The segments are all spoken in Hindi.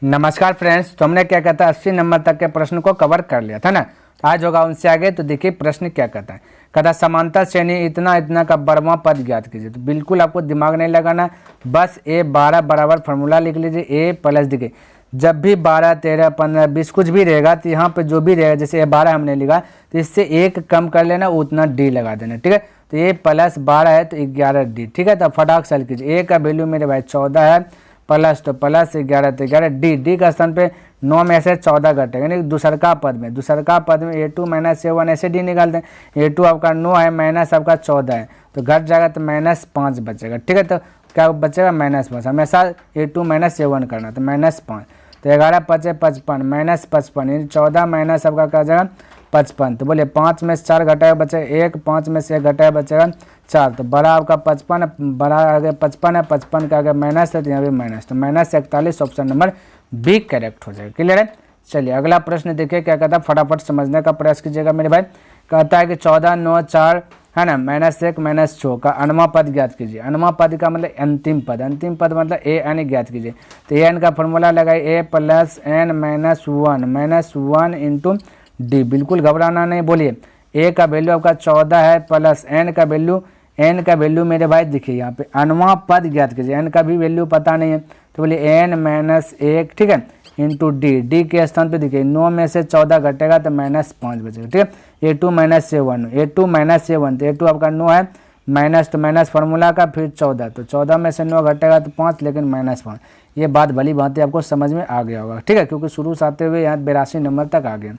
नमस्कार फ्रेंड्स, तो हमने क्या कहता है 80 नंबर तक के प्रश्न को कवर कर लिया था ना। आज होगा उनसे आगे। तो देखिए प्रश्न क्या कहता है। कहता समांतर श्रेणी इतना इतना का बर्मा पद ज्ञात कीजिए। तो बिल्कुल आपको दिमाग नहीं लगाना, बस A12 बराबर फार्मूला लिख लीजिए। A प्लस देखिए जब भी 12, 13, 15, 20 कुछ भी रहेगा तो यहाँ पे जो भी रहेगा, जैसे A12 हमने लिखा तो इससे एक कम कर लेना, उतना D लगा देना। ठीक है, तो A प्लस 12 है तो 11D। ठीक है, तो फटाक से हल कीजिए। A का वैल्यू मेरे भाई 14 है, प्लस तो प्लस 11 तो 11, डी का स्थान पे 9 में से 14 घटेगा, यानी दूसरका पद में A2 माइनस A1 ऐसे डी निकालते हैं। A2 आपका 9 है, माइनस आपका 14 है, तो घट जाएगा तो -5 बचेगा। ठीक है, तो क्या बचेगा -5। हमेशा A2 माइनस A1 करना, तो -5, तो 11 5 55, -55 यानी 14 माइनस आपका क्या जाएगा 55। तो बोलिए 5 में से 4 घटाया बचेगा 1, 5 में से 1 घटाया बचेगा 4, तो बड़ा आपका 55 है, बड़ा आगे 55 है, 55 का आगे माइनस है तो यहाँ भी माइनस, तो -41 ऑप्शन नंबर बी करेक्ट हो जाएगा। क्लियर है। चलिए अगला प्रश्न देखिए क्या कहता है, फटाफट समझने का प्रयास कीजिएगा मेरे भाई। कहता है कि 14, 9, 4 है ना, -1 -6 का अनवा पद ज्ञात कीजिए। अनवा पद का मतलब अंतिम पद, अंतिम पद मतलब an ज्ञात कीजिए। तो an का फॉर्मूला लगाइए A plus n -1 into D. बिल्कुल घबराना नहीं, बोलिए A का वैल्यू आपका 14 है, प्लस n का वैल्यू मेरे भाई देखिए यहाँ पे अनवा पद ज्ञात कीजिए। n का भी वैल्यू पता नहीं है तो बोलिए n-1, ठीक है, इंटू डी के स्थान पे देखिए 9 में से 14 घटेगा तो -5 बचेगा। ठीक है, A2 माइनस A1, तो A2 आपका 9 है, माइनस तो माइनस फार्मूला का, फिर 14, तो 14 में से 9 घटेगा तो 5, लेकिन -5। ये बात भली भांति आपको समझ में आ गया होगा। ठीक है, क्योंकि शुरू से आते हुए यहाँ 82 नंबर तक आ गए।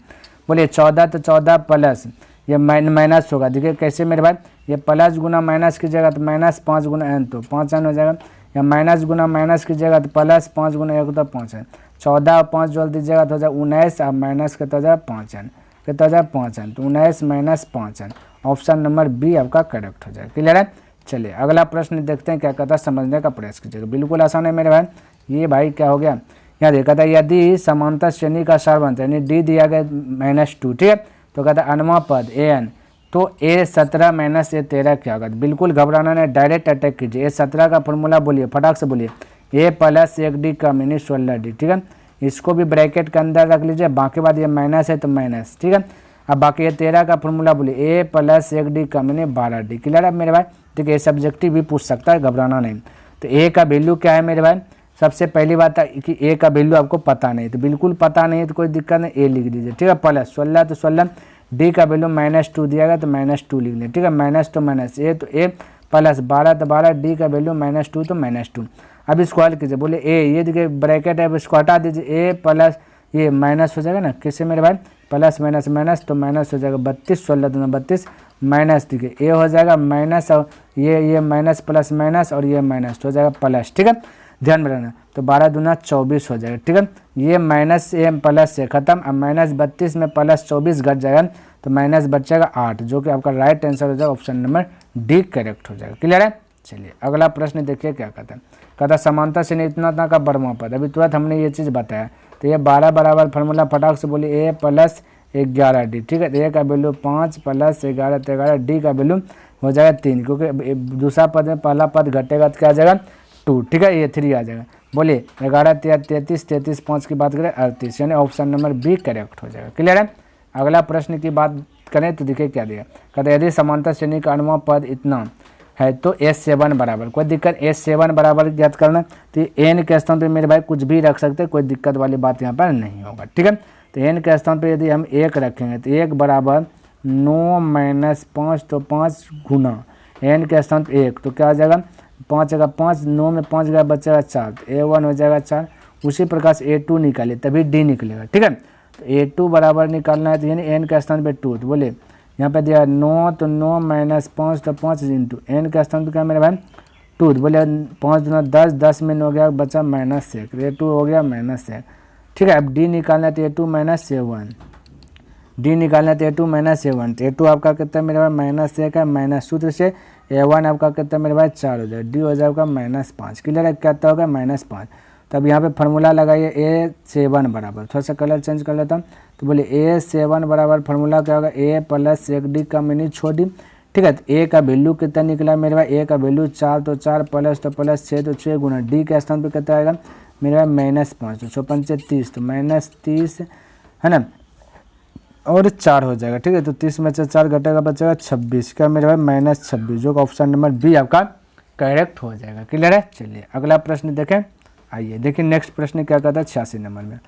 बोलिए 14, तो 14 प्लस ये माइनस होगा, देखिए कैसे मेरे भाई, ये प्लस गुना माइनस कीजिएगा तो -5 गुना n, तो 5n हो जाएगा, या माइनस गुना माइनस कीजिएगा तो +5 गुना 1 तो 5n, 14 और 5 जोड़ दीजिएगा तो हो जाएगा 19, और माइनस कितना हो जाएगा 5n, कितना हो जाएगा 5n, तो 19 minus 5n option number B आपका करेक्ट हो जाएगा। क्लियर है। चलिए अगला प्रश्न देखते हैं क्या कहता है, समझने का प्रयास कीजिएगा। बिल्कुल आसान है मेरे भाई। ये भाई क्या हो गया, यहाँ देखा था यदि समांतर श्रेणी का सार बनता है, यानी डी दिया गया -2, ठीक है, तो कहता है अनवा पद an, तो A17 माइनस A13 क्या होगा। बिल्कुल घबराना नहीं, डायरेक्ट अटैक कीजिए। A17 का फॉर्मूला बोलिए, फटाक से बोलिए, A प्लस 1D का मिनी 16D। ठीक है, इसको भी ब्रैकेट के अंदर रख लीजिए, बाकी बात ये माइनस है तो माइनस। ठीक है, अब बाकी A13 का फॉर्मूला बोलिए, A प्लस 1D का मिनी 12D। क्लियर है मेरे भाई। देखिए सब्जेक्टिव भी पूछ सकता है, घबराना नहीं। तो A का वैल्यू क्या है मेरे भाई, सबसे पहली बात है कि A का वैल्यू आपको पता नहीं, तो बिल्कुल पता नहीं है तो कोई दिक्कत नहीं, A लिख दीजिए। ठीक है, प्लस 16 तो 16, D का वैल्यू -2 दिया गया तो -2 लिख लें। ठीक है, माइनस तो माइनस A तो A, प्लस 12 तो 12, D का वैल्यू -2 तो -2। अब इसको हल कीजिए, बोले A, ये देखिए ब्रैकेट है, अब इसको हटा दीजिए, A प्लस ये माइनस हो जाएगा ना, किससे मेरे भाई, प्लस माइनस माइनस, तो माइनस हो जाएगा 32, 16 दूना 32, माइनस देखिए A हो जाएगा माइनस, और ये माइनस प्लस माइनस, और ये माइनस तो हो जाएगा प्लस। ठीक है, ध्यान में रखना, तो 12 दूना 24 हो जाएगा। ठीक है, ये माइनस A प्लस से खत्म, अब -32 में प्लस 24 घट जाएगा तो माइनस बचेगा 8, जो कि आपका राइट आंसर हो जाएगा, ऑप्शन नंबर डी करेक्ट हो जाएगा। क्लियर है। चलिए अगला प्रश्न देखिए क्या कहता है। कहता समांतर श्रेणी इतना का बर्मा पद, अभी तुरंत हमने ये चीज़ बताया। तो ये 12 बराबर फार्मूला फटाक से बोलिए A प्लस 11D। ठीक है, तो A का वैल्यू 5 प्लस 11 तो 11, D का वैल्यू हो जाएगा 3, क्योंकि दूसरा पद में पहला पद घटेगा तो क्या आ जाएगा 2। ठीक है, ये 3 आ जाएगा। बोलिए 11 33, 33 5 की बात करें 38, यानी ऑप्शन नंबर बी करेक्ट हो जाएगा। क्लियर है। अगला प्रश्न की बात करें तो देखिए क्या दिया। कहते यदि समांतर श्रेणी का अनवा पद इतना है तो S7 बराबर, कोई दिक्कत, S7 बराबर ज्ञात करना, तो n के स्थान पे मेरे भाई कुछ भी रख सकते, कोई दिक्कत वाली बात यहाँ पर नहीं होगा। ठीक है, तो n के स्थान पे यदि हम 1 रखेंगे तो 1 बराबर 9 माइनस 5, तो 5 गुना n के स्थान पे 1, तो क्या आ जाएगा 5 जगह 5, 9 में 5 गया बचेगा 4, तो A1 हो जाएगा 4। उसी प्रकार से A2 निकाले तभी D निकलेगा। ठीक है, तो A2 बराबर निकालना है तो यानी n के स्थान पे 2, तो बोले यहाँ पे दिया 9, तो 9 माइनस 5 तो 5 इंटू n के स्थान पे क्या मेरे भाई 2, तो बोले 5 दूना 10, 10 में हो गया बचा -1, A2 हो गया -1। ठीक है, अब D निकालना है तो A2 माइनस A1, D निकालना है तो A2 माइनस A1, तो A2 आपका कितना मेरे भाई -1 है, माइनस सूत्र से A1 आपका कितना मेरे भाई 4 हो जाएगा, D हो जाएगा -5। क्लियर है, क्या होगा -5। तब यहाँ पे फार्मूला लगाइए A7 बराबर, थोड़ा सा कलर चेंज कर लेता हूँ, तो बोले A7 बराबर फार्मूला क्या होगा, A प्लस 1D का मिनी छोड़ी। ठीक है, तो A का वैल्यू कितना निकला मेरे भाई, A का वैल्यू 4, तो 4 प्लस तो प्लस 6 तो 6 गुना D के स्थान पे कितना आएगा मेरे भाई -5 तो 6 पंचे 30 तो -30 है ना, और 4 हो जाएगा। ठीक है, तो 30 में से 4 घटेगा बचेगा 26 का मेरे भाई -26, जो कि ऑप्शन नंबर बी आपका करेक्ट हो जाएगा। क्लियर है। चलिए अगला प्रश्न देखें। आइए देखिए नेक्स्ट प्रश्न क्या कहता है 86 नंबर में।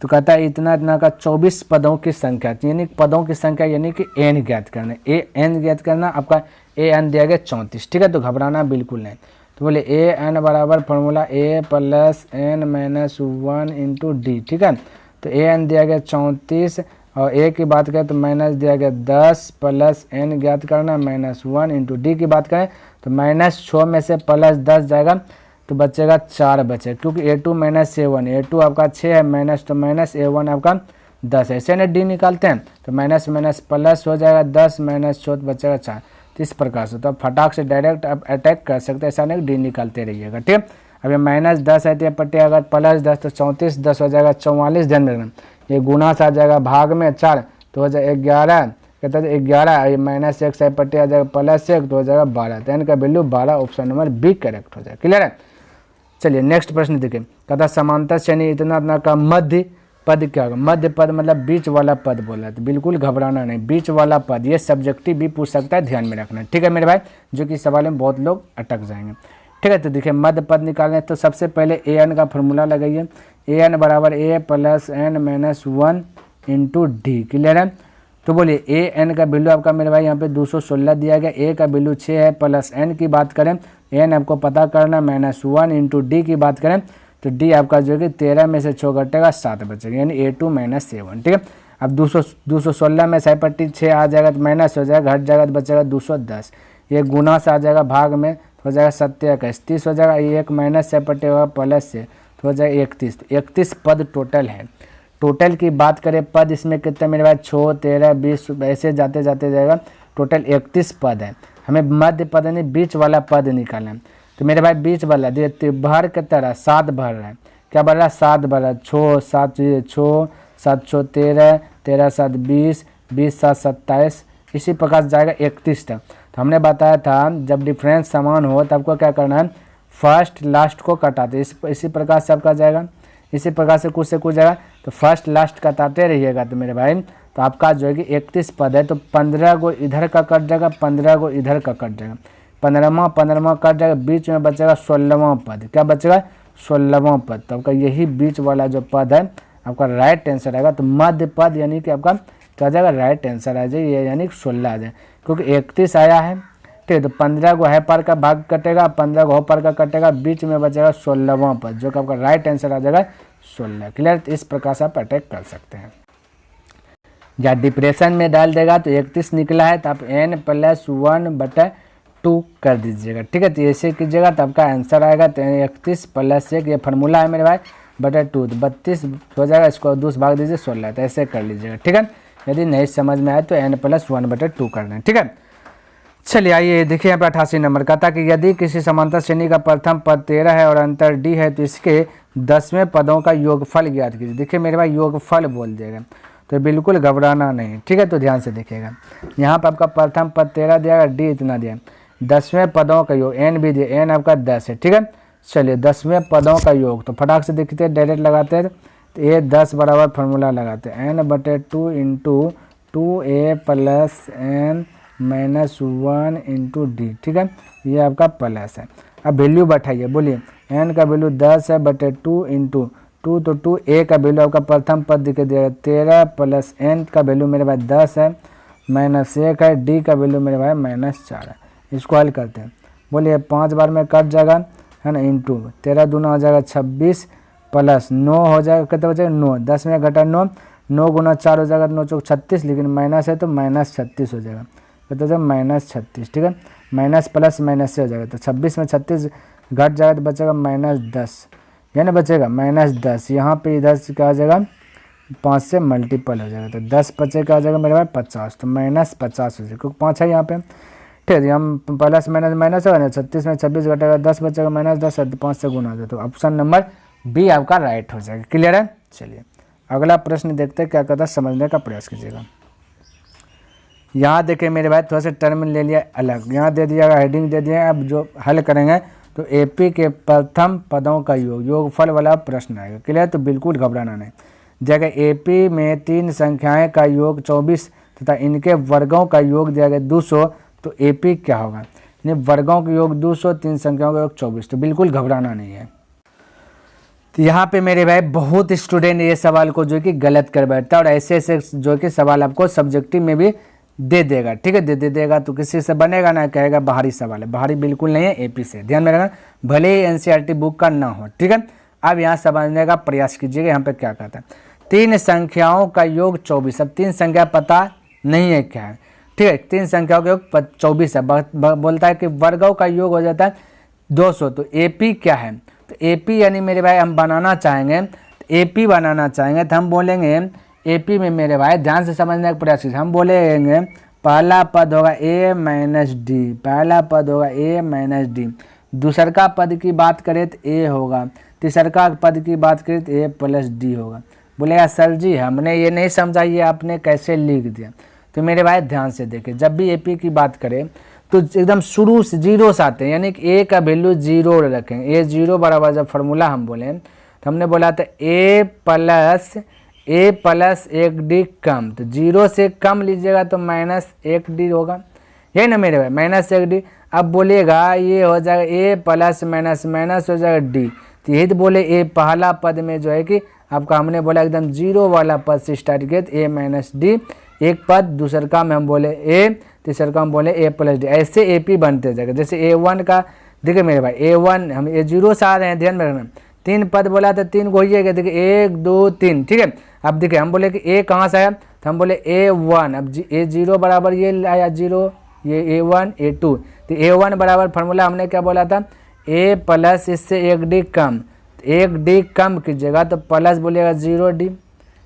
तो कहता है इतना इतना का 24 पदों की संख्या, यानी पदों की संख्या यानी कि एन ज्ञात करना, एन ज्ञात करना। आपका एन दिया गया 34। ठीक है, तो घबराना बिल्कुल नहीं। तो बोले एन बराबर फॉर्मूला ए प्लस एन -1 इंटू डी। ठीक है, तो एन दिया गया 34 और ए की बात करें तो माइनस दिया गया 10 प्लस एन ज्ञात करना -1 इंटू डी की बात करें तो -6 में से +10 जाएगा तो बचेगा 4 बचे, क्योंकि a2 -a1, a2 आपका 6 है माइनस तो माइनस a1 आपका 10 है। ऐसे ना डी निकालते हैं तो माइनस माइनस प्लस हो जाएगा 10 माइनस 6 बचेगा 4। तो इस प्रकार से तो आप फटाक से डायरेक्ट आप अटैक कर सकते हैं, ऐसा नहीं डी निकालते रहिएगा। ठीक है, अब ये -10 है तो ये पट्टे अगर +10 तो 34 10 हो जाएगा 44। ध्यान रखना ये गुना से आ जाएगा भाग में 4 तो हो जाएगा 11, कहता है 11, ये -1 से पट्टे आ जाएगा +1 तो हो जाएगा 12। तो इनका value 12 option number B correct हो जाएगा। क्लियर है। चलिए नेक्स्ट प्रश्न देखिए। कहता समांतर श्रेणी इतना इतना का मध्य पद क्या होगा। मध्य पद मतलब बीच वाला पद बोला है, तो बिल्कुल घबराना नहीं, बीच वाला पद ये सब्जेक्टिव भी पूछ सकता है, ध्यान में रखना। ठीक है मेरे भाई, जो कि सवाल में बहुत लोग अटक जाएंगे। ठीक है, तो देखिए मध्य पद निकालने तो सबसे पहले ए एन का फॉर्मूला लगाइए। ए एन बराबर a plus n -1 into d. Clear है। तो बोलिए ए एन का वैल्यू आपका मेरे भाई यहाँ पे 216 दिया गया, ए का वैल्यू 6 है, प्लस एन की बात करें एन आपको पता करना -1 इंटू डी की बात करें तो डी आपका जो है कि 13 में से 6 घटेगा 7 बचेगा, यानी a2 -a1। ठीक है, अब 216 में से पट्टी 6 आ जाएगा तो माइनस हो जाएगा, घट जाएगा तो बचेगा 210। ये गुना से आ जाएगा भाग में तो हो जाएगा 27 30 हो जाएगा, ये एक माइनस से पट्टे होगा प्लस से तो हो जाएगा 31। तो 31 पद टोटल है। टोटल की बात करें पद इसमें कितने मेरे भाई 6 13 20 ऐसे जाते जाते जाएगा, टोटल 31 पद है। हमें मध्य पद नहीं बीच वाला पद निकालना है। तो मेरे भाई बीच वाला देखते भर के तरह 7 भर रहा है, क्या भर रहा है 7 भर रहा है, 6 7 6 7 6 13 13 7 20 20 7 27 इसी प्रकार से जाएगा 31 तक। तो हमने बताया था जब डिफरेंस समान हो तो आपको क्या करना है फर्स्ट लास्ट को कटाते, इसी प्रकार से आपका जाएगा, इसी प्रकार से कुछ जाएगा तो फर्स्ट लास्ट कटाते रहिएगा। तो मेरे भाई तो आपका जो है कि 31 पद है तो 15 को इधर का कट जाएगा, 15 को इधर का कट जाएगा, 15वां कट जाएगा, बीच में बचेगा 16वां पद। क्या बचेगा 16वां पद। तो आपका यही बीच वाला जो पद है आपका राइट आंसर आएगा। तो मध्य पद यानी कि आपका क्या आ जाएगा राइट आंसर आ जाएगा, यानी 16 आ जाए, क्योंकि 31 आया है। ठीक है, तो 15 को है पर का भाग कटेगा, 15 को हो पर का कटेगा, बीच में बचेगा 16वां पद, जो कि आपका राइट आंसर आ जाएगा 16। क्लियर। तो इस प्रकार से आप अटैक कर सकते हैं। या डिप्रेशन में डाल देगा तो 31 निकला है तो आप n+1/2 कर दीजिएगा। ठीक है, तो ऐसे कीजिएगा तो आपका आंसर आएगा तो 31 + 1 ये फार्मूला है मेरे भाई /2 तो 32 हो जाएगा, इसको 2 भाग दीजिए 16, तो ऐसे कर लीजिएगा। ठीक है, यदि नहीं समझ में आए तो n+1/2 करना है। ठीक है, चलिए आइए देखिए यहाँ पे 88 नंबर का था कि यदि किसी समांतर श्रेणी का प्रथम पद 13 है और अंतर d है तो इसके 10वें पदों का योगफल ज्ञात कीजिए। देखिए मेरे भाई योगफल बोल देगा तो बिल्कुल घबराना नहीं। ठीक है, तो ध्यान से देखिएगा, यहाँ पर आपका प्रथम पद 13 दिया गया, डी इतना दिया, 10वें पदों का योग एन भी दिया, एन आपका 10 है। ठीक है, चलिए 10वें पदों का योग तो फटाक से देखते हैं डायरेक्ट लगाते हैं तो ये 10 बराबर फार्मूला लगाते हैं n/2 into 2a plus n -1 into D. ठीक है, ये आपका प्लस है। अब वैल्यू बैठाइए, बोलिए n का वैल्यू 10 है /2 इंटू 2 तो 2 a का वैल्यू आपका प्रथम पद दिखे दिया 13 प्लस n का वैल्यू मेरे भाई 10 है -1 है, d का वैल्यू मेरे भाई -4 है। इसको हल करते हैं, बोलिए 5 बार में कट जाएगा है ना, इंटू 13 दूना हो जाएगा 26 प्लस 9 हो जाएगा, कितना बचेगा 9, 10 में घटा 9, 9 गुना 4 हो जाएगा 9 चौक 36, लेकिन माइनस है तो -36 हो जाएगा, कितना हो जाएगा -36। ठीक है, माइनस प्लस माइनस से हो जाएगा तो 26 में 36 घट जाएगा तो बचेगा -10, यानी बचेगा -10। यहाँ पे इधर से क्या आ जाएगा 5 से मल्टीपल हो जाएगा तो 10 बचे क्या आ जाएगा मेरे भाई 50, तो -50 हो जाएगा क्योंकि 5 है यहाँ पे। ठीक है, हम प्लस माइनस माइनस होगा ना, 36 में 26 घटेगा 10 बचेगा -10 है तो 5 से गुना हो जाए, तो ऑप्शन नंबर बी आपका राइट हो जाएगा। क्लियर है। चलिए अगला प्रश्न देखते हैं क्या कहता है, समझने का प्रयास कीजिएगा। यहाँ देखिए मेरे भाई थोड़ा सा टर्म ले लिया अलग, यहाँ दे दिया हेडिंग दे दिया, अब जो हल करेंगे तो तो एपी के प्रथम पदों का योगफल वाला प्रश्न आएगा। क्लियर? तो बिल्कुल घबराना नहीं। जगह एपी में 3 संख्याएं का योग 24 तथा इनके वर्गों का योग दिया गया 200, तो एपी क्या होगा? यानी वर्गों का योग 200, 3 संख्याओं का योग 24। तो बिल्कुल घबराना नहीं है। तो यहाँ पे मेरे भाई बहुत स्टूडेंट ये सवाल को जो कि गलत कर बैठता है और ऐसे ऐसे जो कि सवाल आपको सब्जेक्टिव में भी दे देगा। ठीक है, दे देगा तो किसी से बनेगा ना, कहेगा बाहरी सवाल है। बाहरी बिल्कुल नहीं है, एपी से। ध्यान में रखना, भले ही एनसीईआरटी बुक का ना हो। ठीक है, अब यहाँ समझने का प्रयास कीजिएगा। यहाँ पे क्या कहता है? 3 संख्याओं का योग 24। अब 3 संख्या पता नहीं है क्या है। ठीक है, 3 संख्याओं का योग 24 है। बोलता है कि वर्गों का योग हो जाता है 200। तो एपी क्या है? तो एपी यानी मेरे भाई हम बनाना चाहेंगे, एपी बनाना चाहेंगे तो हम बोलेंगे एपी में मेरे भाई ध्यान से समझने का प्रयास कीजिए। हम बोलेंगे पहला पद होगा a माइनस डी, पहला पद होगा a माइनस डी। दूसरा पद की बात करें तो a होगा, तीसरा पद की बात करें तो a प्लस डी होगा। बोलेगा सर जी हमने ये नहीं समझा, ये आपने कैसे लिख दिया? तो मेरे भाई ध्यान से देखें, जब भी एपी की बात करें तो एकदम शुरू से जीरो से आते हैं, यानी कि ए का वैल्यू 0 रखेंगे। ए 0 बराबर जब फॉर्मूला हम बोले तो हमने बोला था ए प्लस 1d कम, तो 0 से कम लीजिएगा तो माइनस 1d होगा, यही ना मेरे भाई, माइनस 1d। अब बोलिएगा ये हो जाएगा ए प्लस माइनस माइनस हो जाएगा डी, तो यही तो बोले ए पहला पद में जो है कि आपका हमने बोला एकदम 0 वाला पद से स्टार्ट किया तो ए माइनस डी एक पद, दूसरे का में हम बोले ए, तीसरे का हम बोले ए प्लस डी। ऐसे एपी बनते जाएगा। जैसे A1 का देखिए मेरे भाई A1 हम A0 से आ रहे हैं, ध्यान में रखना। 3 पद बोला तो 3 को ही देखिए 1 2 3। ठीक है, अब देखिए हम बोले कि ए कहाँ से आया तो हम बोले A1। अब A0 बराबर ये आया 0, ये A1 A2। तो A1 बराबर फार्मूला हमने क्या बोला था? ए प्लस इससे 1d कम, 1d कम कीजिएगा तो प्लस बोलिएगा 0d,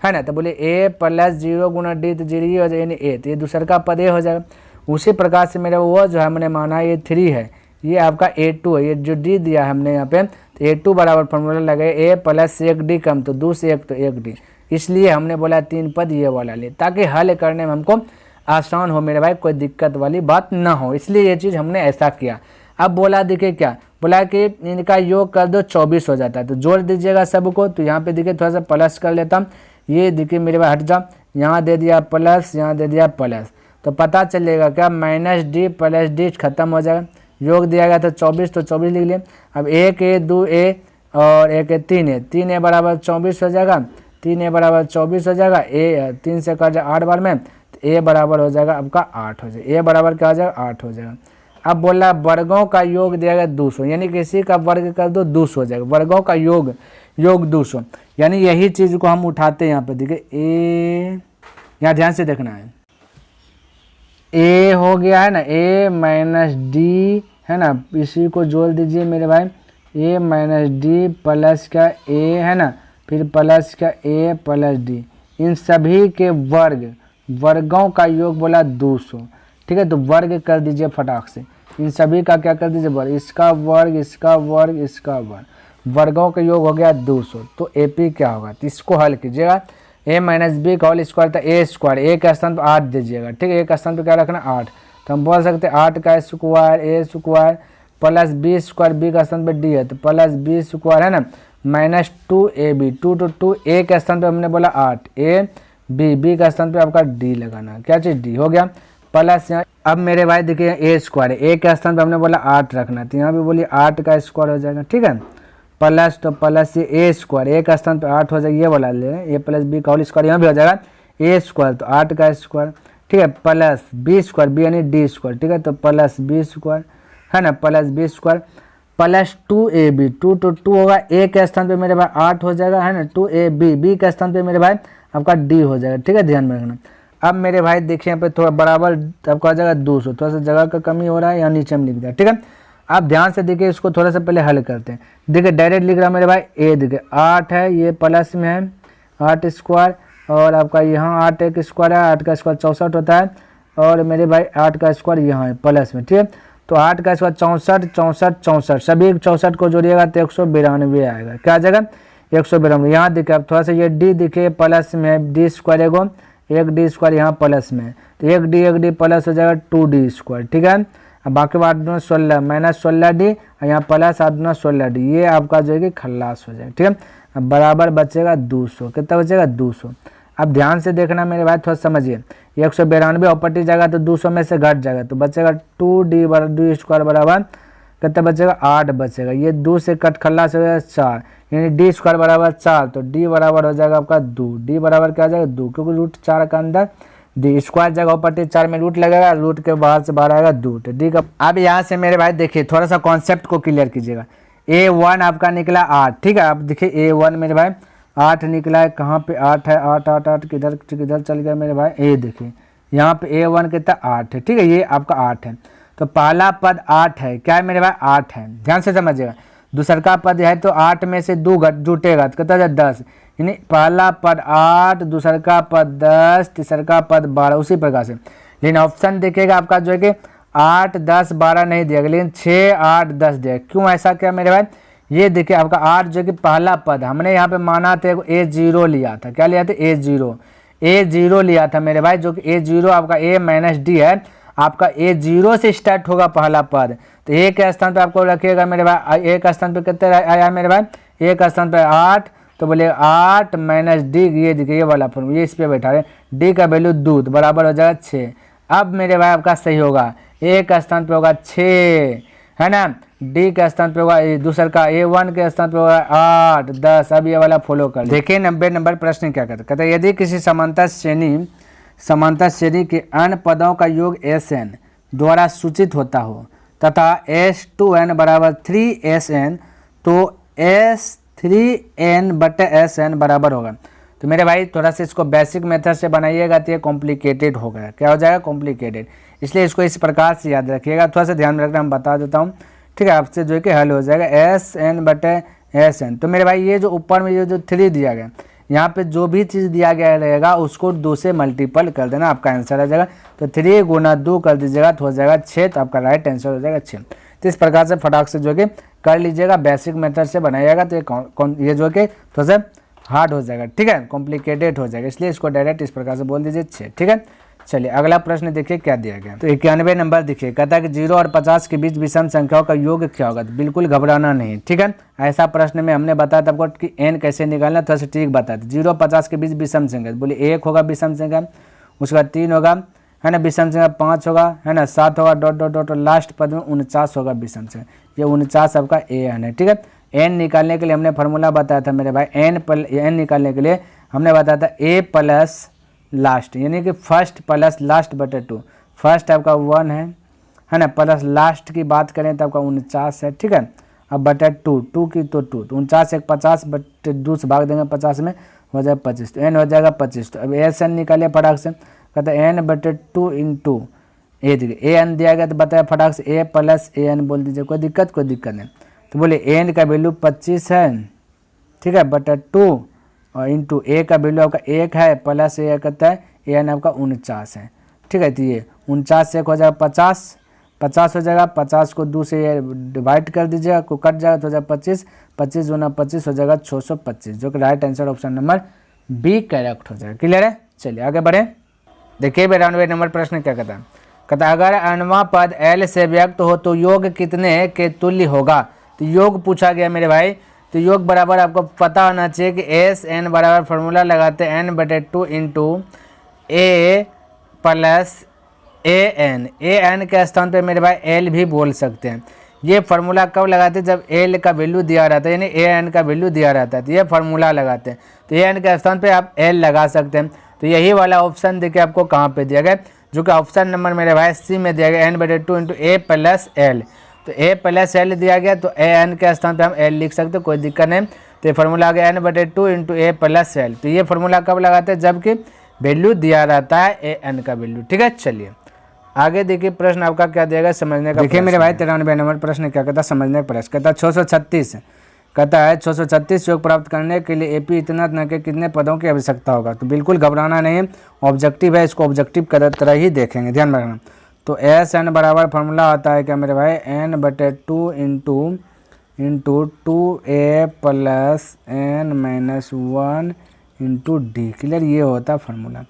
है ना? तो बोले a प्लस 0 गुना डी, तो 0 ही हो जाएगा यानी a, तो ये दूसरा का पद ए हो जाएगा। उसी प्रकार से मेरा वो जो है हमने माना ये 3 है, ये आपका A2 है, ये जो डी दिया है हमने यहाँ पे, तो A2 बराबर फॉर्मूला लगे a प्लस 1d कम, तो 2 से 1 तो 1d, इसलिए हमने बोला 3 पद ये वाला ले, ताकि हल करने में हमको आसान हो मेरे भाई, कोई दिक्कत वाली बात ना हो, इसलिए ये चीज़ हमने ऐसा किया। अब बोला देखिए क्या बोला कि इनका योग कर दो 24 हो जाता है, तो जोड़ दीजिएगा सबको। तो यहाँ पे देखिए थोड़ा सा प्लस कर लेता हूँ, ये देखिए मेरे भाई हट जा, यहाँ दे दिया प्लस, यहाँ दे दिया प्लस, तो पता चलेगा क्या माइनस डी प्लस डी खत्म हो जाएगा। योग दिया गया था 24, तो 24 लिख लिए। अब 1a 2a और 1a 3a, 3a बराबर 24 हो जाएगा, 3a बराबर 24 हो जाएगा, ए 3 से कट जाए 8 बार में, तो a बराबर हो जाएगा आपका 8 हो जाएगा, a बराबर क्या हो जाएगा 8 हो जाएगा। अब बोला वर्गों का योग दिया गया 200, यानी किसी का वर्ग कर दो 200 हो जाएगा। वर्गों का योग 200, यानी यही चीज़ को हम उठाते हैं यहाँ पे देखिए ए, यहाँ ध्यान से देखना है, ए हो गया है ना ए माइनस डी, है ना? इसी को जोड़ दीजिए मेरे भाई, ए माइनस डी प्लस का ए, है ना? फिर प्लस का ए प्लस डी, इन सभी के वर्गों का योग बोला 200। ठीक है, तो वर्ग कर दीजिए फटाक से, इन सभी का क्या कर दीजिए वर्ग, इसका वर्ग इसका वर्ग इसका वर्ग, वर्गों का योग हो गया 200। तो एपी क्या होगा? तो इसको हल कीजिएगा, a माइनस बी का होल स्क्वायर था a स्क्वायर, a के स्थान पर 8 दीजिएगा। ठीक है, a के स्थान पर क्या रखना 8, तो हम बोल सकते हैं 8 का square a square plus B square, B का स्थान पर डी है तो प्लस बी स्क्वायर, है ना? माइनस 2ab, 2 to 2, a के स्थान पर हमने बोला 8, a b का स्थान पर आपका d लगाना, क्या चीज़ d हो गया प्लस यहाँ। अब मेरे भाई देखिए a स्क्वायर है, a के स्थान पर हमने बोला 8 रखना, तो यहाँ भी बोलिए 8 का स्क्वायर हो जाएगा। ठीक है, प्लस तो प्लस ये ए स्क्वायर, ए का स्थान पर 8 हो जाएगा, ये वाला ले रहे हैं, ए प्लस बी का होल स्क्वायर, यहाँ भी हो जाएगा ए स्क्वायर, तो 8 का स्क्वायर। ठीक है, प्लस बी स्क्वायर, बी यानी डी स्क्वायर। ठीक है, तो प्लस बी स्क्वायर, है ना? Plus B square plus 2ab, 2 to 2 होगा, ए के स्थान पे मेरे भाई 8 हो जाएगा, है ना? 2ab, बी के स्थान पे मेरे भाई आपका डी हो जाएगा। ठीक है, ध्यान में रखना। अब मेरे भाई देखिए यहाँ पे थोड़ा बराबर आपका हो जाएगा 200, थोड़ा सा जगह का कमी हो रहा है, यहाँ नीचे में लिख दिया। ठीक है, आप ध्यान से देखिए, इसको थोड़ा सा पहले हल करते हैं। देखिए डायरेक्ट लिख रहा मेरे भाई ए, देखिए 8 है, ये प्लस में है 8 स्क्वायर, और आपका यहाँ 8 एक स्क्वायर है, 8 का स्क्वायर 64 होता है, और मेरे भाई 8 का स्क्वायर यहाँ है प्लस में। ठीक है, तो 8 का स्क्वायर 64 64 64, सभी 64 को जोड़िएगा तो 192 आएगा। क्या आ जाएगा 192। यहाँ देखिए अब थोड़ा सा ये डी दिखे प्लस में है, डी स्क्वायर एगो, एक डी स्क्वायर यहाँ प्लस में है, तो एक डी प्लस हो जाएगा 2d स्क्वायर। ठीक है, अब बाकी बात 16 माइनस 16D और यहाँ प्लस 8×16D, ये आपका जो है कि खल्लास हो जाएगा। ठीक है, अब बराबर बचेगा 200, कितना बचेगा 200। अब ध्यान से देखना मेरे भाई, थोड़ा समझिए, 192 ऑपरेटिव जाएगा तो 200 में से घट जाएगा तो बचेगा 2D स्क्वायर बराबर कितना बचेगा 8 बचेगा। ये 2 से कट खल्लास हो जाएगा 4, यानी D स्क्वायर बराबर 4, तो D बराबर हो जाएगा आपका 2। D बराबर क्या आ जाएगा 2, क्योंकि रूट 4 का अंदर D स्क्वायर जगह ऑपरेटिव 4 में रूट लगेगा, रूट के बाहर से बाहर आएगा 2, तो D का। अब यहाँ से मेरे भाई देखिए थोड़ा सा कॉन्सेप्ट को क्लियर कीजिएगा। A1 आपका निकला 8, ठीक है, आप देखिए A1 मेरे भाई 8 निकला है, कहाँ पे 8 है, 8 8 8 किधर किधर चल गया मेरे भाई, ये देखिए यहाँ पे A1 कितना 8 है। ठीक है, ये आपका 8 है, तो पहला पद 8 है, क्या है मेरे भाई 8 है, ध्यान से समझिएगा। दूसरा का पद है तो 8 में से 2 जुटेगा तो कितना 10, यानी पहला पद 8, दूसरा का पद 10, तीसरा का पद 12, उसी प्रकार से। लेकिन ऑप्शन देखिएगा आपका जो है कि 8 10 12 नहीं दिया, लेकिन 6 8 10 दिया। क्यों ऐसा क्या मेरे भाई, ये देखिए आपका 8 जो कि पहला पद, हमने यहाँ पे माना था A0 लिया था, क्या लिया था A0 लिया था मेरे भाई, जो कि A0 आपका A माइनस D है, आपका A0 से स्टार्ट होगा पहला पद, तो A के स्थान पे आपको रखिएगा मेरे भाई, A का स्थान पे कितने आया मेरे भाई, A का स्थान पे 8, तो बोले 8 माइनस D, ये देखिए ये वाला फॉर्मूला, ये इस पे बैठा रहे, D का वैल्यू 2 तो बराबर हो जाएगा 6। अब मेरे भाई आपका सही होगा, A का स्थान पे होगा 6, है ना, D के स्थान पे होगा, दूसरा का A1 के स्थान पे होगा 8 10। अब ये वाला फॉलो कर देखिए। 90 नंबर प्रश्न क्या कहता है, यदि किसी समांतर श्रेणी के अन्य पदों का योग Sn द्वारा सूचित होता हो तथा S2n बराबर 3Sn, तो S3n बटे Sn बराबर होगा। तो मेरे भाई थोड़ा सा इसको बेसिक मेथड से बनाइएगा तो ये कॉम्प्लिकेटेड हो गया, क्या हो जाएगा कॉम्प्लिकेटेड, इसलिए इसको इस प्रकार से याद रखिएगा, थोड़ा सा ध्यान रखना, हम बता देता हूँ। ठीक है, आपसे जो है कि हल हो जाएगा Sn बटे Sn। तो मेरे भाई ये जो ऊपर में ये जो 3 दिया गया, यहाँ पे जो भी चीज़ दिया गया रहेगा उसको 2 से मल्टीपल कर देना, आपका आंसर आ जाएगा। तो 3 गुना 2 कर दीजिएगा तो हो जाएगा 6, तो आपका राइट आंसर हो जाएगा 6। तो इस प्रकार से फटाक से जो कि कर लीजिएगा, बेसिक मेथड से बनाइएगा तो ये जो कि थोड़ा सा हार्ड हो जाएगा, ठीक है, कॉम्प्लिकेटेड हो जाएगा, इसलिए इसको डायरेक्ट इस प्रकार से बोल दीजिए 6। ठीक है, चलिए अगला प्रश्न देखिए क्या दिया गया। तो 91 नंबर देखिए, कहता है कि 0 और 50 के बीच विषम संख्याओं का योग क्या होगा। तो बिल्कुल घबराना नहीं, ठीक है, ऐसा प्रश्न में हमने बताया था आपको कि n कैसे निकालना, थोड़ा सा ठीक बताया था। 0 और 50 के बीच विषम संख्या, बोले 1 होगा विषम संख्या, उसके बाद 3 होगा, है ना, विषम संख्या 5 होगा, है ना, 7 होगा, डॉट डॉट डॉट, लास्ट पद में 49 होगा विषम संख्या, ये 49 आपका an है। ठीक है, n निकालने के लिए हमने फार्मूला बताया था मेरे भाई, n निकालने के लिए हमने बताया था a प्लस लास्ट, यानी कि फर्स्ट प्लस लास्ट बटे 2, फर्स्ट आपका 1 है ना, प्लस लास्ट की बात करें तो आपका 49 है। ठीक है, अब बटे 2 की तो 2, तो 49 एक 50 बटे 2 से भाग देंगे 50 में हो जाएगा 25, तो n हो जाएगा 25। तो अब एस एन निकालिए फटाक से, कहते हैं n बटे 2 इंटू ए, देखिए ए एन दिया गया तो बताया फटाक से a प्लस ए एन बोल दीजिए, कोई दिक्कत नहीं। तो बोले n का वैल्यू 25 है, ठीक है, बटे 2 और इंटू ए का वैल्यू आपका 1 है, प्लस ए कहता है ए एन आपका 49 है। ठीक है, तो ये 49 से 1 हो जाएगा 50 हो जाएगा, 50 को 2 से डिवाइड कर दीजिएगा, को कट जाएगा तो हो जाएगा 25, 25 गुना 25 हो जाएगा 625, जो कि right answer option number B correct हो जाएगा। क्लियर है, चलिए आगे बढ़े। देखिए 92 नंबर प्रश्न क्या कहता है, कहता अगर अनवा पद L से व्यक्त हो तो योग कितने के तुल्य होगा। तो योग पूछा गया मेरे भाई, तो योग बराबर आपको पता होना चाहिए कि एस एन बराबर फार्मूला लगाते हैं n बटे 2 into A plus A N के स्थान पे मेरे भाई एल भी बोल सकते हैं। ये फार्मूला कब लगाते हैं, जब एल का वैल्यू दिया रहता है, यानी ए एन का वैल्यू दिया रहता है, तो ये फार्मूला लगाते हैं, तो ए एन के स्थान पे आप एल लगा सकते हैं। तो यही वाला ऑप्शन देखिए आपको कहाँ पे दिया गया, जो कि ऑप्शन नंबर मेरे भाई सी में दिया गया, n बटे 2 इंटू ए प्लस एल। तो ए प्लस एल दिया गया तो ए एन के स्थान पे हम एल लिख सकते, कोई दिक्कत नहीं। तो ये फार्मूला आ गया n बटे 2 इंटू ए प्लस एल। तो ये फार्मूला कब लगाते हैं, जबकि वैल्यू दिया रहता है ए एन का वैल्यू। ठीक है, चलिए आगे देखिए प्रश्न आपका क्या दिया गया समझने का। देखिए मेरे भाई 93 नंबर प्रश्न क्या कहता है, समझने का प्रश्न कहता है 636, कहता है 636 योग प्राप्त करने के लिए एपी इतना न के कितने पदों की आवश्यकता होगा। तो बिल्कुल घबराना नहीं है, ऑब्जेक्टिव है, इसको ऑब्जेक्टिव की तरह ही देखेंगे, ध्यान में रखना। तो एस एन बराबर फार्मूला आता है क्या मेरे भाई, n बटे 2 into 2a plus n minus 1 into d. Clear, ये होता है फार्मूला।